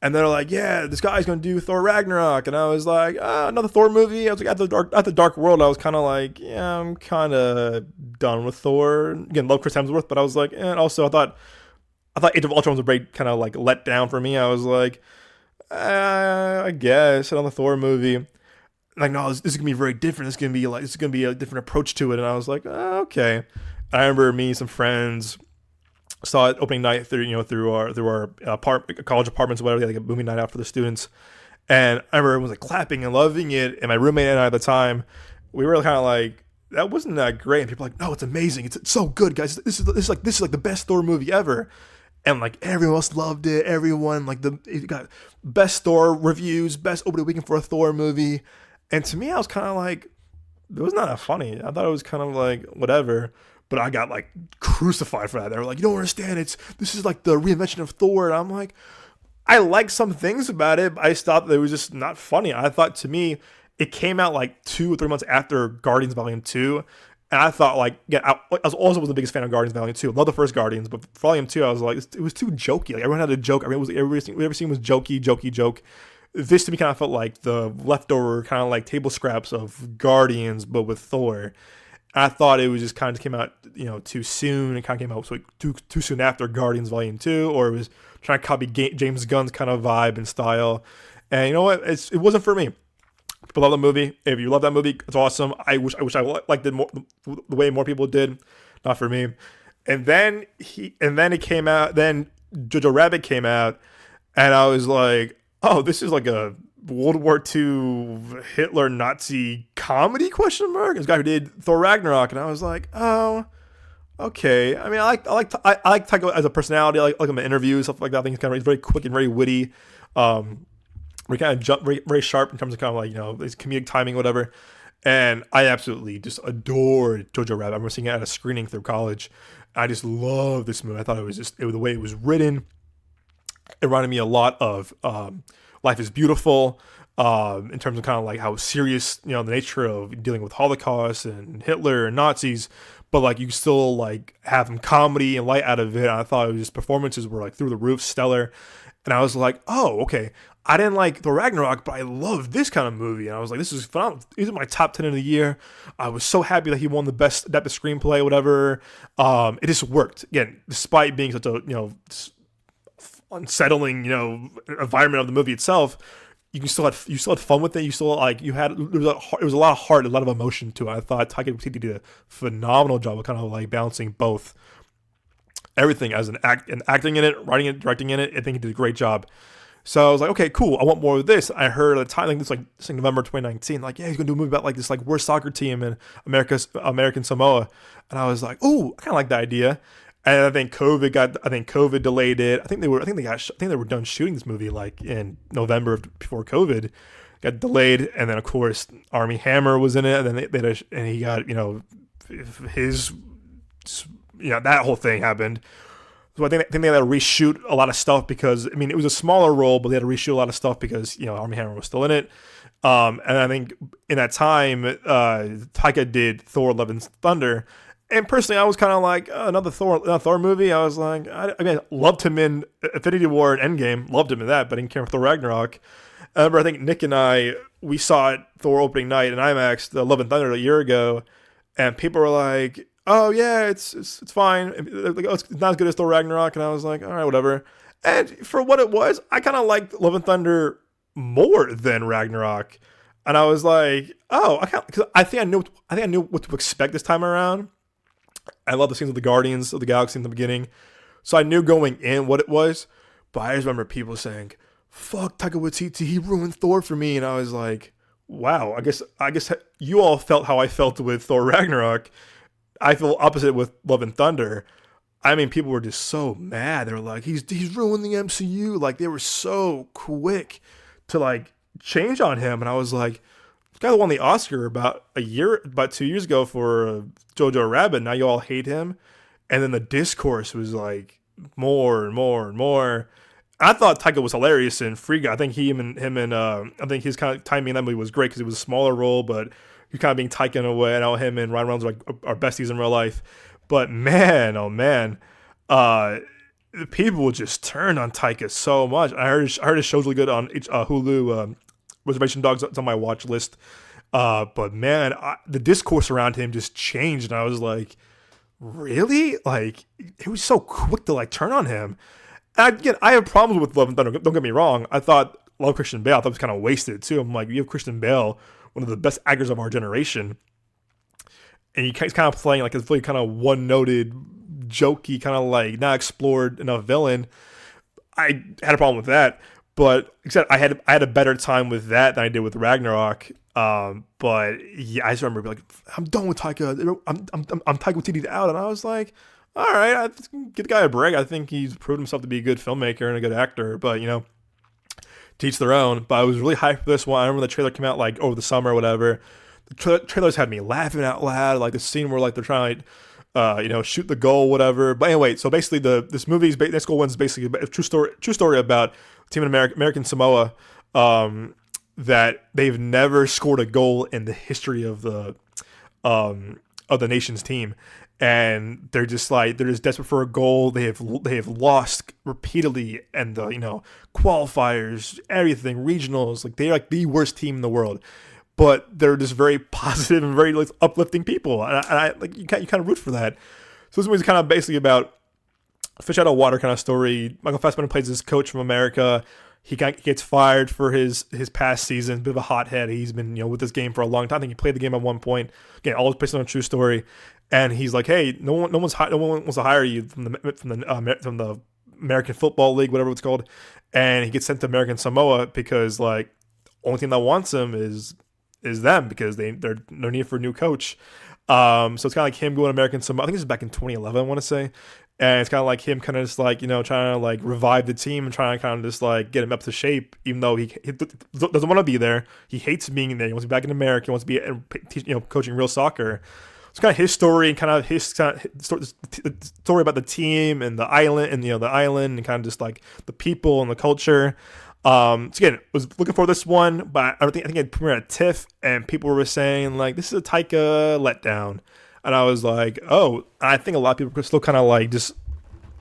And they're like, yeah, this guy's going to do Thor Ragnarok. And I was like, another Thor movie. I was like, at the Dark World, I was kind of like, yeah, I'm kind of done with Thor. Again, love Chris Hemsworth, but I was like, and also I thought Age of Ultron was a great kind of like let down for me. I was like, I guess another Thor movie. Like, no, this is gonna be very different. This is gonna be a different approach to it. And I was like, okay. I remember me and some friends saw it opening night through our college apartments or whatever. They had like a movie night out for the students, and I remember everyone was like clapping and loving it. And my roommate and I at the time, we were kind of like, that wasn't that great. And people were like, no, it's amazing. It's so good, guys. This is like the best Thor movie ever. And like everyone else loved it. Everyone it got best Thor reviews, best opening weekend for a Thor movie. And to me, I was kind of like, it was not that funny. I thought it was kind of like whatever. But I got like crucified for that. They were like, you don't understand. This is like the reinvention of Thor. And I'm like, I like some things about it, but I thought that it was just not funny. I thought, to me, it came out like 2 or 3 months after Guardians Volume 2. And I thought, like, yeah, I was the biggest fan of Guardians Volume 2. I love the first Guardians, but for Volume 2, I was like, it was too jokey. Like, everyone had a joke. Every scene was jokey. This, to me, kind of felt like the leftover kind of like table scraps of Guardians, but with Thor. And I thought it was just kind of came out, too soon. It kind of came out too soon after Guardians Volume 2, or it was trying to copy James Gunn's kind of vibe and style. And you know what? It wasn't for me. People love the movie. If you love that movie, it's awesome. I wish I liked it more the way more people did. Not for me. And then it came out. Then Jojo Rabbit came out, and I was like, oh, this is like a World War II Hitler Nazi comedy question mark. This guy who did Thor Ragnarok, and I was like, oh, okay. I mean, I like Taika as a personality. I like him in interviews, stuff like that. I think he's very quick and very witty. We kind of jump very sharp in terms of kind of like his comedic timing, whatever. And I absolutely just adored Jojo Rabbit. I remember seeing it at a screening through college. I just love this movie. I thought it was the way it was written. It reminded me a lot of Life is Beautiful, in terms of kind of like how serious, the nature of dealing with Holocaust and Hitler and Nazis, but like you still like have some comedy and light out of it. And I thought his performances were like through the roof, stellar. And I was like, oh, okay. I didn't like Thor Ragnarok, but I love this kind of movie. And I was like, this is phenomenal. These are my top 10 of the year. I was so happy that he won the best adapted screenplay, whatever. It just worked. Again, despite being such a, unsettling, environment of the movie itself, you still had fun with it. You still it was a lot of heart, a lot of emotion to it. I thought Taika Waititi did a phenomenal job of kind of like balancing both everything as acting in it, writing it, directing in it. I think he did a great job. So I was like, okay, cool. I want more of this. I heard at the time, this November 2019, like, yeah, he's gonna do a movie about like this like worst soccer team in American Samoa, and I was like, oh, I kind of like that idea. And I think COVID delayed it. I think they were done shooting this movie like in November before COVID got delayed, and then of course Armie Hammer was in it, and then and he got his that whole thing happened. So I think they had to reshoot a lot of stuff because, it was a smaller role, but they had to reshoot a lot of stuff because, Armie Hammer was still in it. And I think in that time, Taika did Thor: Love and Thunder. And personally, I was kind of like, another Thor movie. I was like, I loved him in Infinity War and Endgame. Loved him in that, but I didn't care for Thor Ragnarok. I remember, I think Nick and we saw it Thor opening night in IMAX, the Love and Thunder, a year ago. And people were like, oh yeah, it's fine. It's not as good as Thor Ragnarok, and I was like, all right, whatever. And for what it was, I kind of liked Love and Thunder more than Ragnarok, and I was like, oh, because I think I knew what to expect this time around. I love the scenes of the Guardians of the Galaxy in the beginning, so I knew going in what it was. But I just remember people saying, "Fuck Taika Waititi, he ruined Thor for me," and I was like, wow. I guess you all felt how I felt with Thor Ragnarok. I feel opposite with Love and Thunder. People were just so mad. They were like, he's ruined the MCU. Like, they were so quick to like change on him. And I was like, this guy won the Oscar about 2 years ago for Jojo Rabbit. Now you all hate him. And then the discourse was like more and more and more. I thought Taika was hilarious in Free Guy. I think I think his kind of timing in that movie was great because it was a smaller role, but you're kind of being Taika in a way. I know him and Ryan Reynolds are like our besties in real life. But man, oh man, people just turned on Taika so much. I heard his show's really good on Hulu. Reservation Dogs, it's on my watch list. But man, the discourse around him just changed, and I was like, really? Like, it was so quick to like turn on him. And again, I have problems with Love and Thunder. Don't get me wrong. I thought Christian Bale. I thought it was kind of wasted too. I'm like, you have Christian Bale, one of the best actors of our generation, and he's kind of playing like a really kind of one-noted, jokey, kind of like not explored enough villain. I had a problem with that, but except I had a better time with that than I did with Ragnarok. But yeah, I just remember like, I'm done with Taika. I'm Taika Waititi out, and I was like, all right, I give the guy a break. I think he's proved himself to be a good filmmaker and a good actor, but teach their own. But I was really hyped for this one. I remember the trailer came out like over the summer or whatever. The trailers had me laughing out loud, like the scene where like they're trying to shoot the goal, whatever. But anyway, so basically this movie's this goal one's basically a true story about a team in American Samoa that they've never scored a goal in the history of the nation's team. And they're just desperate for a goal. They have lost repeatedly, and the qualifiers, everything, regionals, like they're like the worst team in the world. But they're just very positive and very like uplifting people, and I like you kind of root for that. So this movie's kind of basically about a fish out of water kind of story. Michael Fassbender plays this coach from America. he gets fired for his past season. Bit of a hothead. He's been with this game for a long time. I think he played the game at one point. Again, all based on a true story. And he's like, hey, no one wants to hire you from the American Football League, whatever it's called. And he gets sent to American Samoa because like only thing that wants him is them, because they're no need for a new coach. So it's kind of like him going to American Samoa. I think this is back in 2011, I want to say. And it's kind of like him kind of just like, trying to like revive the team and trying to kind of just like get him up to shape, even though he doesn't want to be there. He hates being there. He wants to be back in America. He wants to be, coaching real soccer. It's kind of his story and kind of his story about the team and the island and, the island and kind of just like the people and the culture. So again, I was looking for this one, but I think it premiered at TIFF, and people were saying like, this is a Taika letdown. And I was like, oh, I think a lot of people are still kind of like just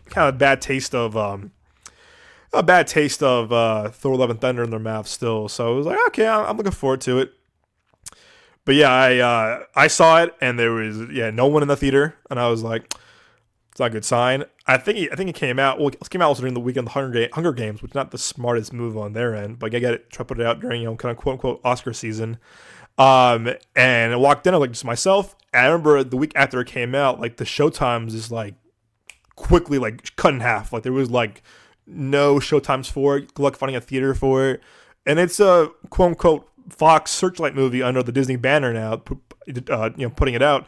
kind of bad taste of Thor: Love and Thunder in their mouth still. So I was like, okay, I'm looking forward to it. But yeah, I saw it, and there was no one in the theater, and I was like, it's not a good sign. I think it came out. Well, it came out also during the weekend of Hunger Games, which is not the smartest move on their end, but I get it. Try to put it out during kind of quote unquote Oscar season. And I walked in, I was like, just myself. And I remember the week after it came out, like the showtimes is like quickly like cut in half. Like there was like no showtimes for it. Good luck finding a theater for it. And it's a quote unquote Fox Searchlight movie under the Disney banner now, putting it out.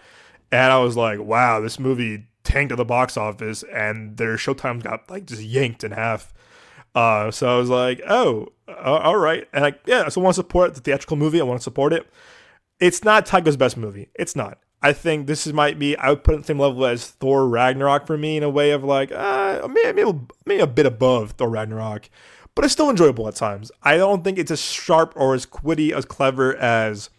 And I was like, wow, this movie tanked at the box office, and their showtimes got like just yanked in half. So I was like, oh, all right. And I still want to support the theatrical movie. I want to support it. It's not Taika's best movie. It's not. I think this might be, I would put it on the same level as Thor Ragnarok for me, in a way of like, maybe a bit above Thor Ragnarok, but it's still enjoyable at times. I don't think it's as sharp or as witty, as clever as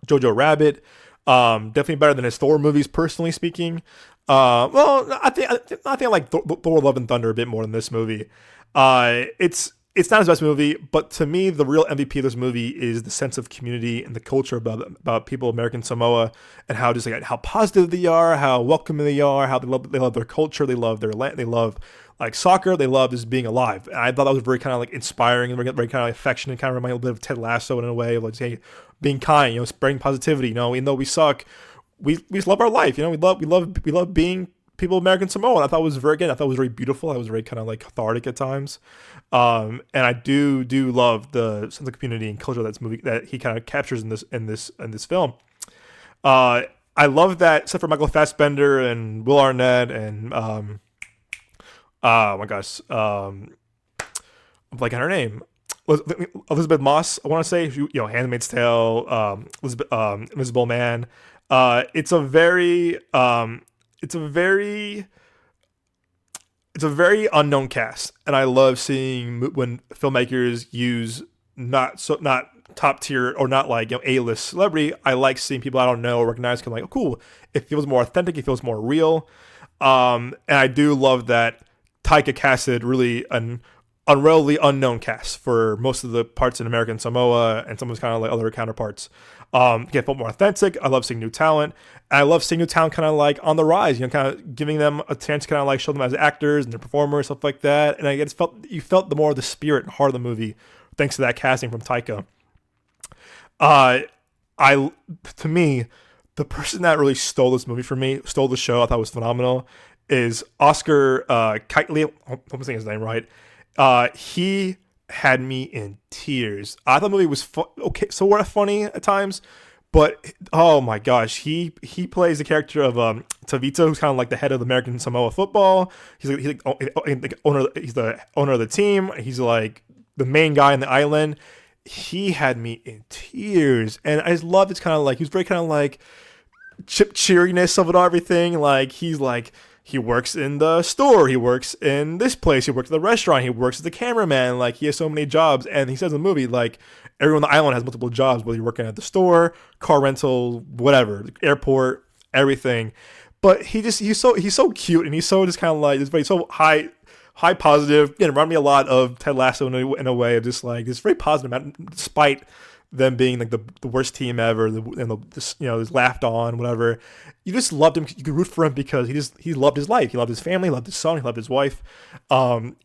Jojo Rabbit. Definitely better than his Thor movies, personally speaking. I think I like Thor: Love and Thunder a bit more than this movie. It's not his best movie, but to me, the real MVP of this movie is the sense of community and the culture about people of American Samoa, and how just like how positive they are, how welcoming they are, how they love their culture, they love their land, they love like soccer, they love just being alive. And I thought that was very kind of like inspiring and very kind of like affectionate, kind of reminded a little bit of Ted Lasso in a way of like, hey, being kind, spreading positivity. Even though we suck, we just love our life. We love being people of American Samoa. And I thought it was very good. I thought it was very beautiful. I was very kind of like cathartic at times. And I do love the sense of community and culture that he kind of captures in this film. I love that, except for Michael Fassbender and Will Arnett and oh my gosh, I'm blanking on her name. Elizabeth Moss, I want to say, Handmaid's Tale, Invisible Man. It's a very unknown cast, and I love seeing when filmmakers use not top tier or not like A-list celebrity. I like seeing people I don't know or recognize. Cause I'm like, oh, cool. It feels more authentic. It feels more real. And I do love that Taika casted really an unreally unknown cast for most of the parts in American Samoa and some of his kind of like other counterparts. Get more authentic. I love seeing new talent. And I love seeing new talent kind of like on the rise, kind of giving them a chance to kind of like show them as actors and their performers, stuff like that. And I guess you felt the more of the spirit and heart of the movie thanks to that casting from Taika. To me, the person that really stole this movie for me, stole the show, I thought was phenomenal, is Oscar Kitely. I'm saying his name right. He had me in tears. I thought the movie was okay, sort of funny at times, but oh my gosh, he plays the character of Tavita, who's kind of like the head of American Samoa football. He's the owner of the team. He's like the main guy on the island. He had me in tears, and I just loved. It's kind of like he was very kind of like cheeriness of it all, everything. Like he's like. He works in the store. He works in this place. He works at the restaurant. He works as a cameraman. Like, he has so many jobs. And he says in the movie, like, everyone on the island has multiple jobs, whether you're working at the store, car rental, whatever, airport, everything. But he's so cute, and he's so just kind of like, he's so high positive. It reminded me a lot of Ted Lasso in a way of just like, this very positive, despite them being like the worst team ever, just laughed on, whatever. You just loved him. You could root for him because he loved his life. He loved his family. He loved his son. He loved his wife. And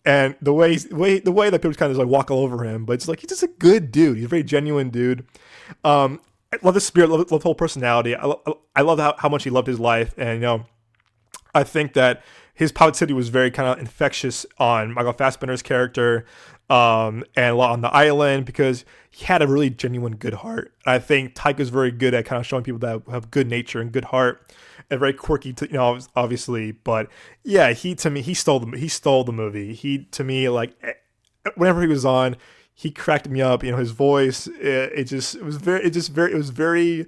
the way that people kind of like walk all over him, but it's like he's just a good dude. He's a very genuine dude. I love his spirit. Love the whole personality. I love how much he loved his life, and I think that his positivity was very kind of infectious on Michael Fassbender's character, and a lot on the island because he had a really genuine good heart. I think Taika's very good at kind of showing people that have good nature and good heart, and very quirky, obviously. But yeah, he stole the movie. He to me like whenever he was on, he cracked me up. His voice, it was very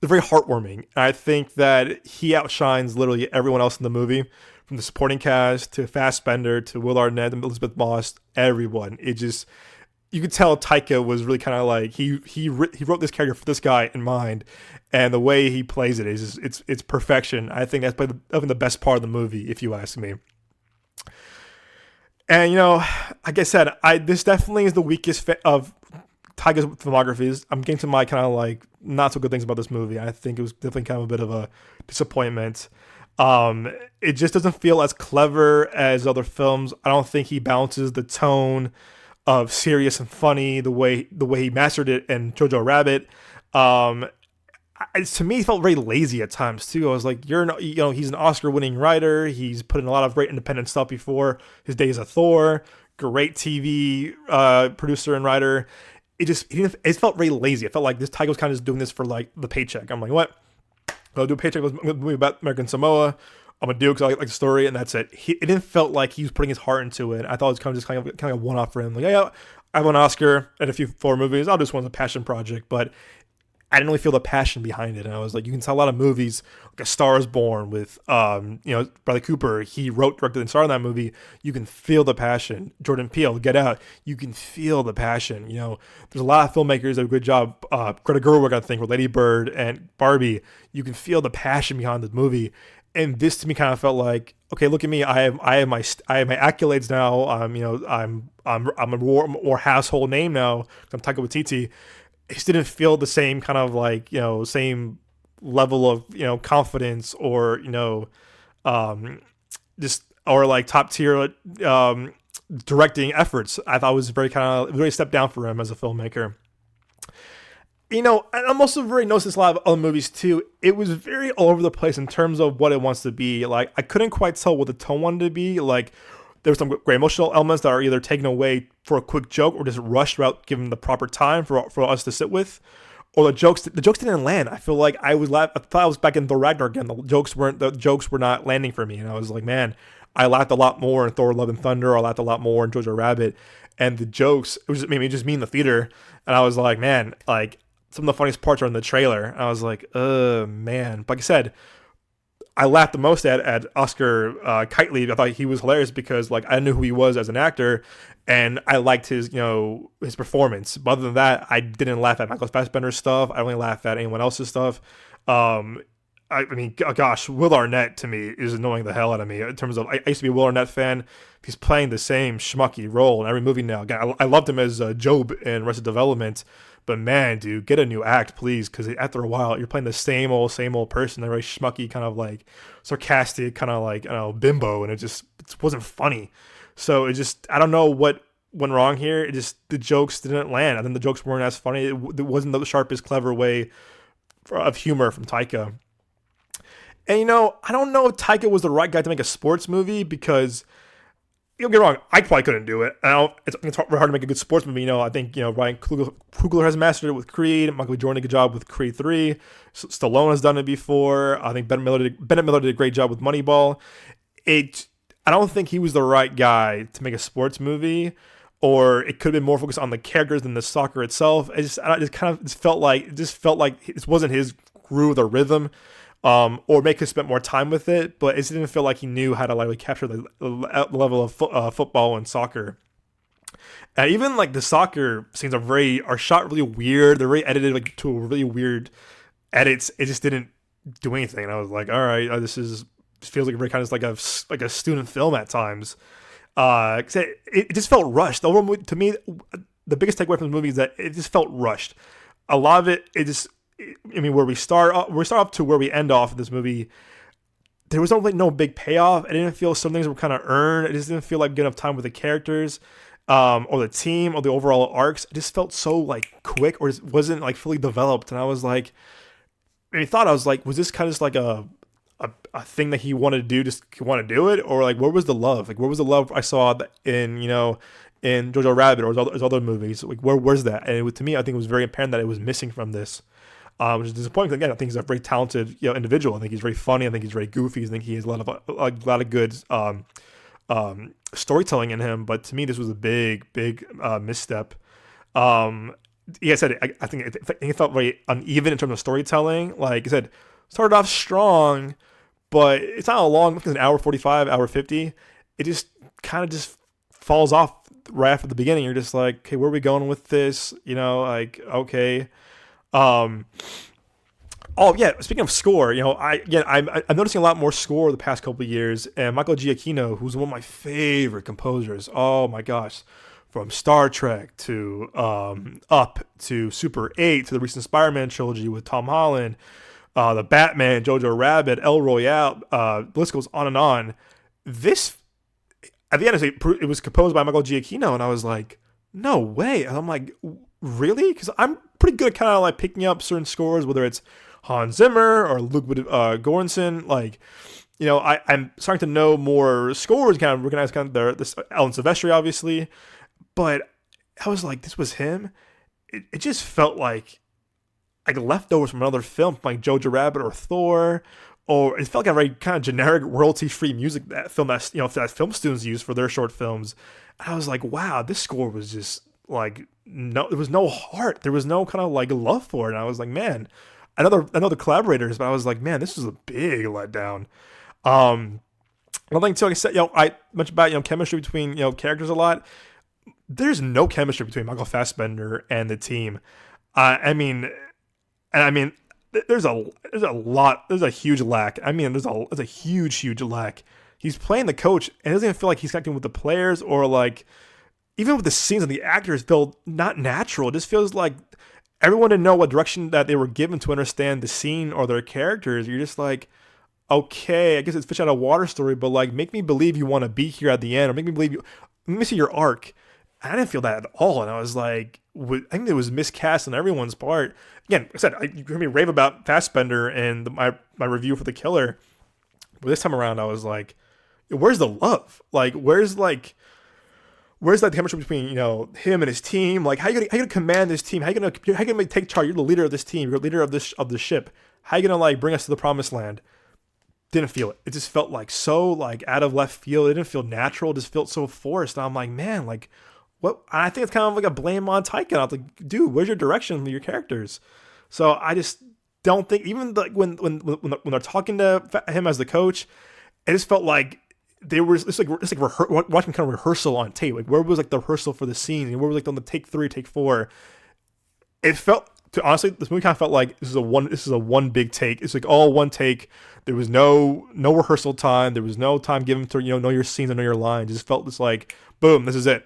heartwarming. And I think that he outshines literally everyone else in the movie, from the supporting cast to Fassbender to Will Arnett and Elizabeth Moss. Everyone, you could tell Taika was really kind of like he wrote this character for this guy in mind, and the way he plays it is it's perfection. I think that's probably the best part of the movie, if you ask me. And like I said, this definitely is the weakest of Taika's filmography. I'm getting to my kind of like not so good things about this movie. I think it was definitely kind of a bit of a disappointment. It just doesn't feel as clever as other films. I don't think he balances the tone of serious and funny the way he mastered it in Jojo Rabbit. To me, it felt very lazy at times too. I was like, he's an Oscar-winning writer. He's put in a lot of great independent stuff before his days of Thor. Great TV producer and writer. It felt very lazy. It felt like this Taika was kind of just doing this for like the paycheck. I'm like, what? I'll do a paycheck. Let's make a movie about American Samoa. I'm gonna do it because I like the story, and that's it. It didn't felt like he was putting his heart into it. I thought it was kind of a one-off for him. Like, yeah, I won an Oscar and a few Thor movies. I'll do this one as a passion project, but I didn't really feel the passion behind it. And I was like, you can tell a lot of movies, like A Star Is Born with, Bradley Cooper. He wrote, directed, and starred in that movie. You can feel the passion. Jordan Peele, Get Out. You can feel the passion. There's a lot of filmmakers that do a good job. Greta Gerwig, I think, with Lady Bird and Barbie. You can feel the passion behind the movie. And this to me kind of felt like, okay, look at me. I have my accolades now. I'm a more household name now. I'm Taika Waititi. It just didn't feel the same kind of like, same level of, confidence or, or like top tier directing efforts. I thought it was very a step down for him as a filmmaker. And I'm also very noticed this a lot of other movies too. It was very all over the place in terms of what it wants to be. Like, I couldn't quite tell what the tone wanted to be. Like, there were some great emotional elements that are either taken away for a quick joke or just rushed without given the proper time for us to sit with. Or the jokes didn't land. I feel like I thought I was back in Thor Ragnarok again. The jokes were not landing for me. And I was like, man, I laughed a lot more in Thor Love and Thunder. I laughed a lot more in Jojo Rabbit. And the jokes, it was just me in the theater. And I was like, man, like some of the funniest parts are in the trailer. And I was like, man. But like I said, I laughed the most at Oscar Kitely. I thought he was hilarious because like I knew who he was as an actor, and I liked his his performance. But other than that, I didn't laugh at Michael Fassbender's stuff. I only laughed at anyone else's stuff. I mean, gosh, Will Arnett to me is annoying the hell out of me in terms of I used to be a Will Arnett fan. He's playing the same schmucky role in every movie now. Again, I loved him as Job in Arrested Development. But man, dude, get a new act, please, because after a while, you're playing the same old person, a very schmucky, kind of like sarcastic, kind of like, bimbo, and it wasn't funny. So I don't know what went wrong here. The jokes didn't land. I think the jokes weren't as funny. It wasn't the sharpest, clever way of humor from Taika. And, I don't know if Taika was the right guy to make a sports movie because, don't get me wrong, I probably couldn't do it. It's hard to make a good sports movie. I think, Ryan Coogler has mastered it with Creed. Michael B. Jordan did a good job with Creed 3. Stallone has done it before. I think Bennett Miller did a great job with Moneyball. I don't think he was the right guy to make a sports movie, or it could have been more focused on the characters than the soccer itself. It just felt like it wasn't his groove or rhythm. Or make us spend more time with it, but it didn't feel like he knew how to like capture the level of football and soccer. And even like the soccer scenes are shot really weird. They're really edited like to a really weird edits. It just didn't do anything. And I was like, all right, this feels like a very kind of like a student film at times. It just felt rushed. The overall movie, to me, the biggest takeaway from the movie is that it just felt rushed. a lot of it just, I mean, where we start up to where we end off in this movie, there was no big payoff. I didn't feel some things were kind of earned. It just didn't feel like good enough time with the characters, or the team, or the overall arcs. It just felt so like quick, or just wasn't like fully developed. And I was like, I was like, was this kind of just like a thing that he wanted to do, just want to do it, or like where was the love? Like where was the love I saw in in Jojo Rabbit or his other movies? Like where's that? And to me, I think it was very apparent that it was missing from this. Which is disappointing. Again, I think he's a very talented individual. I think he's very funny. I think he's very goofy. I think he has a lot of good storytelling in him. But to me, this was a big misstep. Yeah, I said it. I think it felt very uneven in terms of storytelling. Like I said, started off strong, but it's not a long. It's an hour 45, hour 50. It just kind of just falls off right after the beginning. You're just like, okay, where are we going with this? Like okay. Oh yeah. Speaking of score, I'm noticing a lot more score the past couple of years, and Michael Giacchino, who's one of my favorite composers. Oh my gosh, from Star Trek to Up to Super 8 to the recent Spider-Man trilogy with Tom Holland, the Batman, Jojo Rabbit, El Royale, the list goes on and on. This at the end it was composed by Michael Giacchino, and I was like, no way. And I'm like, really? Because I'm pretty good at kind of like picking up certain scores, whether it's Hans Zimmer or Ludwig Göransson. Like, I'm starting to know more scores, kind of recognize kind of this Alan Silvestri, obviously. But I was like, this was him. It just felt like leftovers from another film, like Jojo Rabbit or Thor, or it felt like a very kind of generic royalty-free music that film students use for their short films. And I was like, wow, this score was just like, no, there was no heart. There was no kind of like love for it. And I was like, man, another collaborators, but I was like, man, this was a big letdown. Another thing too, like I said, I mentioned about chemistry between characters a lot. There's no chemistry between Michael Fassbender and the team. There's a huge lack. I mean, there's a huge lack. He's playing the coach, and it doesn't even feel like he's connecting with the players, or like even with the scenes and the actors feel not natural. It just feels like everyone didn't know what direction that they were given to understand the scene or their characters. You're just like, okay, I guess it's fish out of water story, but like, make me believe you want to be here at the end, or make me believe let me see your arc. I didn't feel that at all, and I was like, I think it was miscast on everyone's part. Again, I said, you heard me rave about Fassbender and my review for The Killer, but this time around, I was like, where's the love? Like, where's that chemistry between him and his team? Like, how you gonna command this team? How you gonna take charge? You're the leader of this team. You're the leader of the ship. How you gonna like bring us to the promised land? Didn't feel it. It just felt like so like out of left field. It didn't feel natural. It just felt so forced. And I'm like, man, like what? I think it's kind of like a blame on Taika. I was like, dude, where's your direction for your characters? So I just don't think, even like when they're talking to him as the coach, it just felt like they were it's like watching kind of rehearsal on tape. Like, where was like the rehearsal for the scene, and where was like on the take 3, take 4? It felt, honestly, this movie kind of felt like this is a one big take. It's like all one take. There was no rehearsal time. There was no time given to know your scenes and know your lines. It just felt just like, boom, this is it.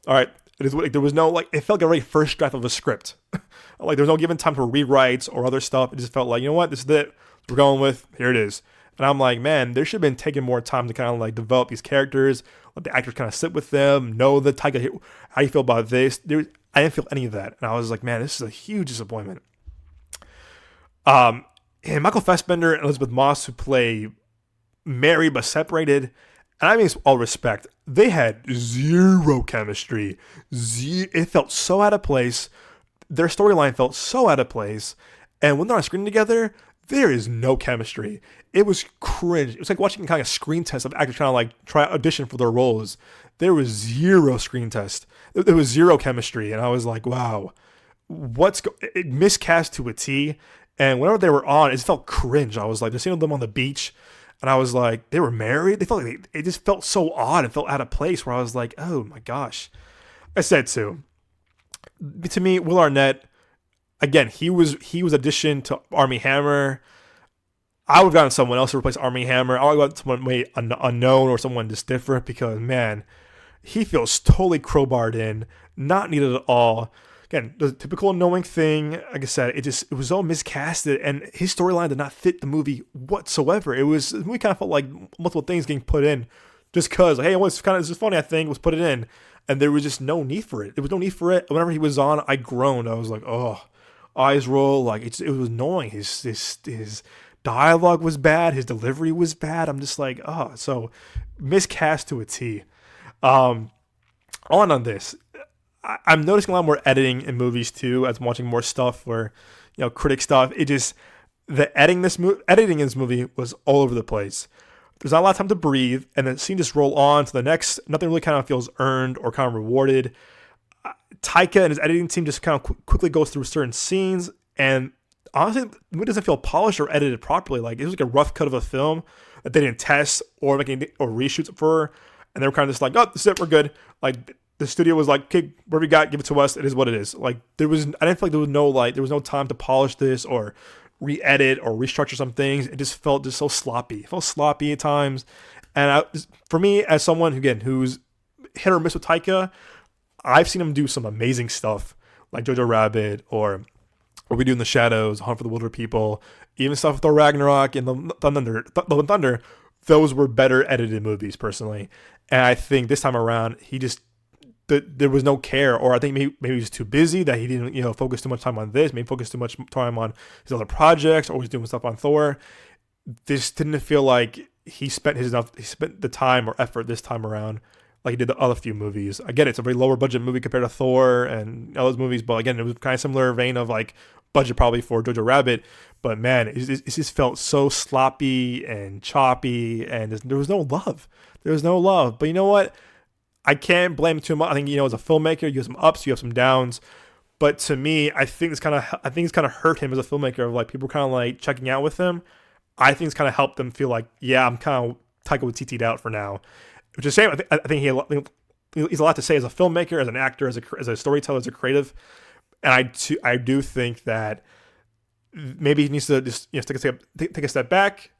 All right. It is like, there was no like, it felt like a very first draft of a script. Like, there was no given time for rewrites or other stuff. It just felt like, you know what, this is it. We're going with, here it is. And I'm like, man, there should have been taking more time to kind of like develop these characters, let the actors kind of sit with them, know the Taika, how you feel about this. I didn't feel any of that. And I was like, man, this is a huge disappointment. And Michael Fassbender and Elizabeth Moss, who play married but separated, and I mean this with all respect, they had zero chemistry. It felt so out of place. Their storyline felt so out of place. And when they're on screen together, there is no chemistry. It was cringe. It was like watching kind of a screen test of actors trying to like try audition for their roles. There was zero screen test. There was zero chemistry. And I was like, wow, it miscast to a T. And whenever they were on, it just felt cringe. I was like, seeing them on the beach, and I was like, they were married. They felt like it just felt so odd. It felt out of place. Where I was like, oh my gosh. I said so. To me, Will Arnett, again, he was addition to Armie Hammer. I would have gotten someone else to replace Armie Hammer. I would have gotten someone way unknown or someone just different, because man, he feels totally crowbarred in, not needed at all. again, the typical annoying thing. Like I said, it was so miscasted, and his storyline did not fit the movie whatsoever. The movie kind of felt like multiple things getting put in just because, like, hey, it's just funny. I think let's put it in, and there was just no need for it. There was no need for it. Whenever he was on, I groaned. I was like, oh, eyes roll. Like it was annoying. His dialogue was bad. His delivery was bad. I'm just like, oh, so miscast to a T. On this, I'm noticing a lot more editing in movies too, as I'm watching more stuff where, critic stuff. The editing in this movie was all over the place. There's not a lot of time to breathe, and the scene just roll on to the next. Nothing really kind of feels earned or kind of rewarded. Taika and his editing team just kind of quickly goes through certain scenes, and honestly, the movie doesn't feel polished or edited properly. Like it was like a rough cut of a film that they didn't test or reshoots for, and they were kind of just like, oh, this is it, we're good. Like the studio was like, okay, whatever you got, give it to us. It is what it is. Like I didn't feel like there was no time to polish this or re-edit or restructure some things. It just felt so sloppy. It felt sloppy at times, and for me, as someone who's hit or miss with Taika, I've seen him do some amazing stuff like Jojo Rabbit or what we do in the Shadows, Hunt for the Wilder People, even stuff with Thor Ragnarok and the Thunder. Those were better edited movies, personally. And I think this time around, there was no care, or I think maybe he was too busy that he didn't, focus too much time on this, maybe focus too much time on his other projects, or was doing stuff on Thor. This didn't feel like he spent the time or effort this time around like he did the other few movies. I get it, it's a very lower budget movie compared to Thor and all those movies, but again, it was kind of similar vein of like budget probably for Jojo Rabbit, but man, it just felt so sloppy and choppy, and there was no love. But you know what? I can't blame him too much. I think, as a filmmaker, you have some ups, you have some downs. But to me, I think it's kind of hurt him as a filmmaker. Of like people kind of like checking out with him. I think it's kind of helped them feel like, yeah, I'm kind of Taika Waititi'd out for now. Which is a shame. I think he's a lot to say as a filmmaker, as an actor, as a storyteller, as a creative. And I do think that maybe he needs to just take a step back,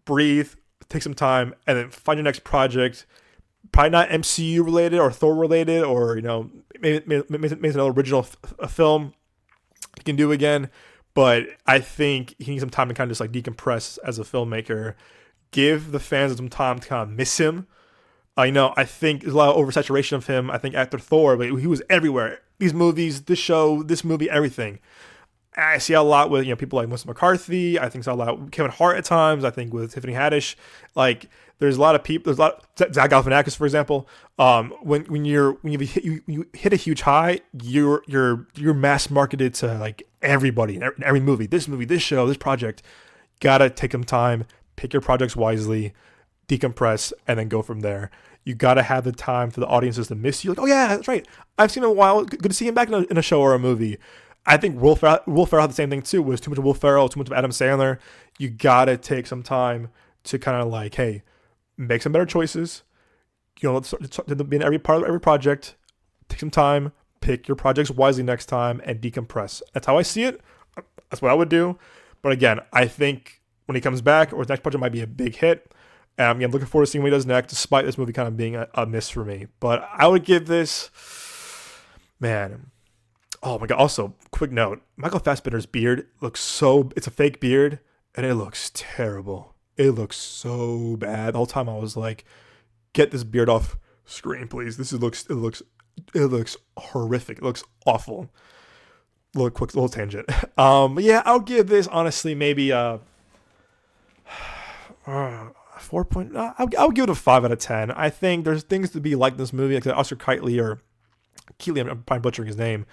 breathe, take some time, and then find your next project. Probably not MCU related or Thor related, or maybe another original film he can do again. But I think he needs some time to kind of just like decompress as a filmmaker. Give the fans some time to kind of miss him. I think there's a lot of oversaturation of him. I think after Thor, but he was everywhere. These movies, this show, this movie, everything. I see a lot with people like Melissa McCarthy. I think a lot with Kevin Hart at times. I think with Tiffany Haddish. Like there's a lot of people. There's a lot. Zach Galifianakis, for example. When you hit a huge high, you're mass marketed to like everybody in every movie. This movie, this show, this project. Gotta take some time. Pick your projects wisely, decompress, and then go from there. You got to have the time for the audiences to miss you. Like, oh yeah, that's right. I've seen him in a while. Good to see him back in a show or a movie. I think Will Ferrell had the same thing too. It was too much of Will Ferrell, too much of Adam Sandler. You got to take some time to kind of like, hey, make some better choices. To be in every part of every project. Take some time, pick your projects wisely next time, and decompress. That's how I see it. That's what I would do. But again, I think when he comes back, or his next project might be a big hit. I'm looking forward to seeing what he does next, despite this movie kind of being a miss for me. But I would give this, man. Oh my God. Also, quick note. Michael Fassbender's beard it's a fake beard, and it looks terrible. It looks so bad. The whole time I was like, get this beard off screen, please. It looks horrific. It looks awful. Little tangent. But yeah, I'll give this, honestly, maybe 4 point. I'll give it a 5 out of 10. I think there's things to be like in this movie, like Oscar Keatley, I'm probably butchering his name.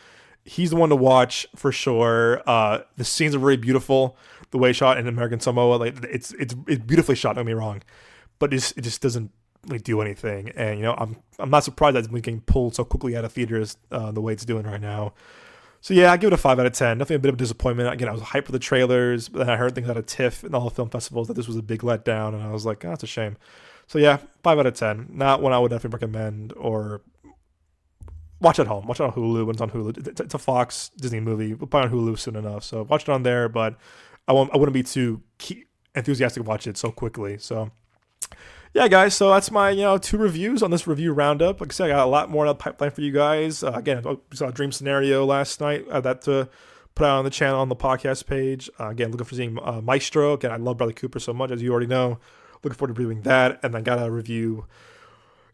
He's the one to watch for sure. The scenes are very beautiful. The way shot in American Samoa, like it's beautifully shot. Don't get me wrong, but it just doesn't really do anything. And I'm not surprised that it's getting pulled so quickly out of theaters the way it's doing right now. So yeah, I give it a 5 out of 10. Definitely a bit of a disappointment. Again, I was hyped for the trailers, but then I heard things out of TIFF and all the film festivals that this was a big letdown, and I was like, oh, that's a shame. So yeah, 5 out of 10. Not one I would definitely recommend or watch at home. Watch it on Hulu when it's on Hulu. It's a Fox Disney movie. We'll probably on Hulu soon enough, so watch it on there. But I wouldn't be too enthusiastic to watch it so quickly. So yeah, guys, so that's my 2 reviews on this review roundup. Like I said, I got a lot more in the pipeline for you guys. Again, we saw a Dream Scenario last night. I have that to put out on the channel on the podcast page. Again, looking for seeing Maestro. Again, I love Bradley Cooper so much, as you already know. Looking forward to reviewing that, and I got a review.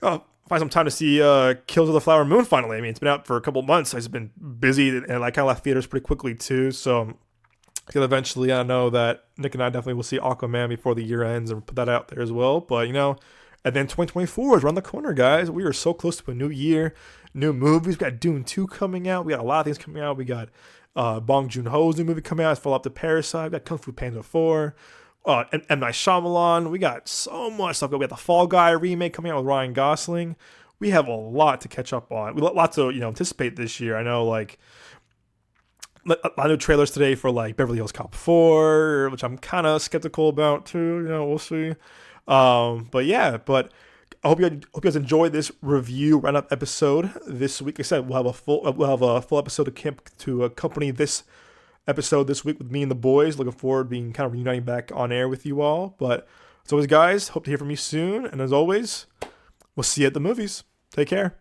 Find some time to see Kills of the Flower Moon finally. I mean, it's been out for a couple months. I've just been busy, and I kind of left theaters pretty quickly too. So eventually, I know that Nick and I definitely will see Aquaman before the year ends and put that out there as well. But and then 2024 is around the corner, guys. We are so close to a new year, new movies. We got Dune 2 coming out. We got a lot of things coming out. We got Bong Joon-ho's new movie coming out. It's follow up to Parasite. We got Kung Fu Panda 4. M. Night Shyamalan. We got so much stuff. We got the Fall Guy remake coming out with Ryan Gosling. We have a lot to catch up on. We got lots to anticipate this year. I know, like, I know trailers today for like Beverly Hills Cop 4, which I'm kind of skeptical about too. We'll see. But I hope you guys enjoyed this review roundup episode this week. Like I said, we'll have a full episode to accompany this episode this week with me and the boys. Looking forward to being kind of reuniting back on air with you all. But as always, guys, hope to hear from you soon. And as always, we'll see you at the movies. Take care.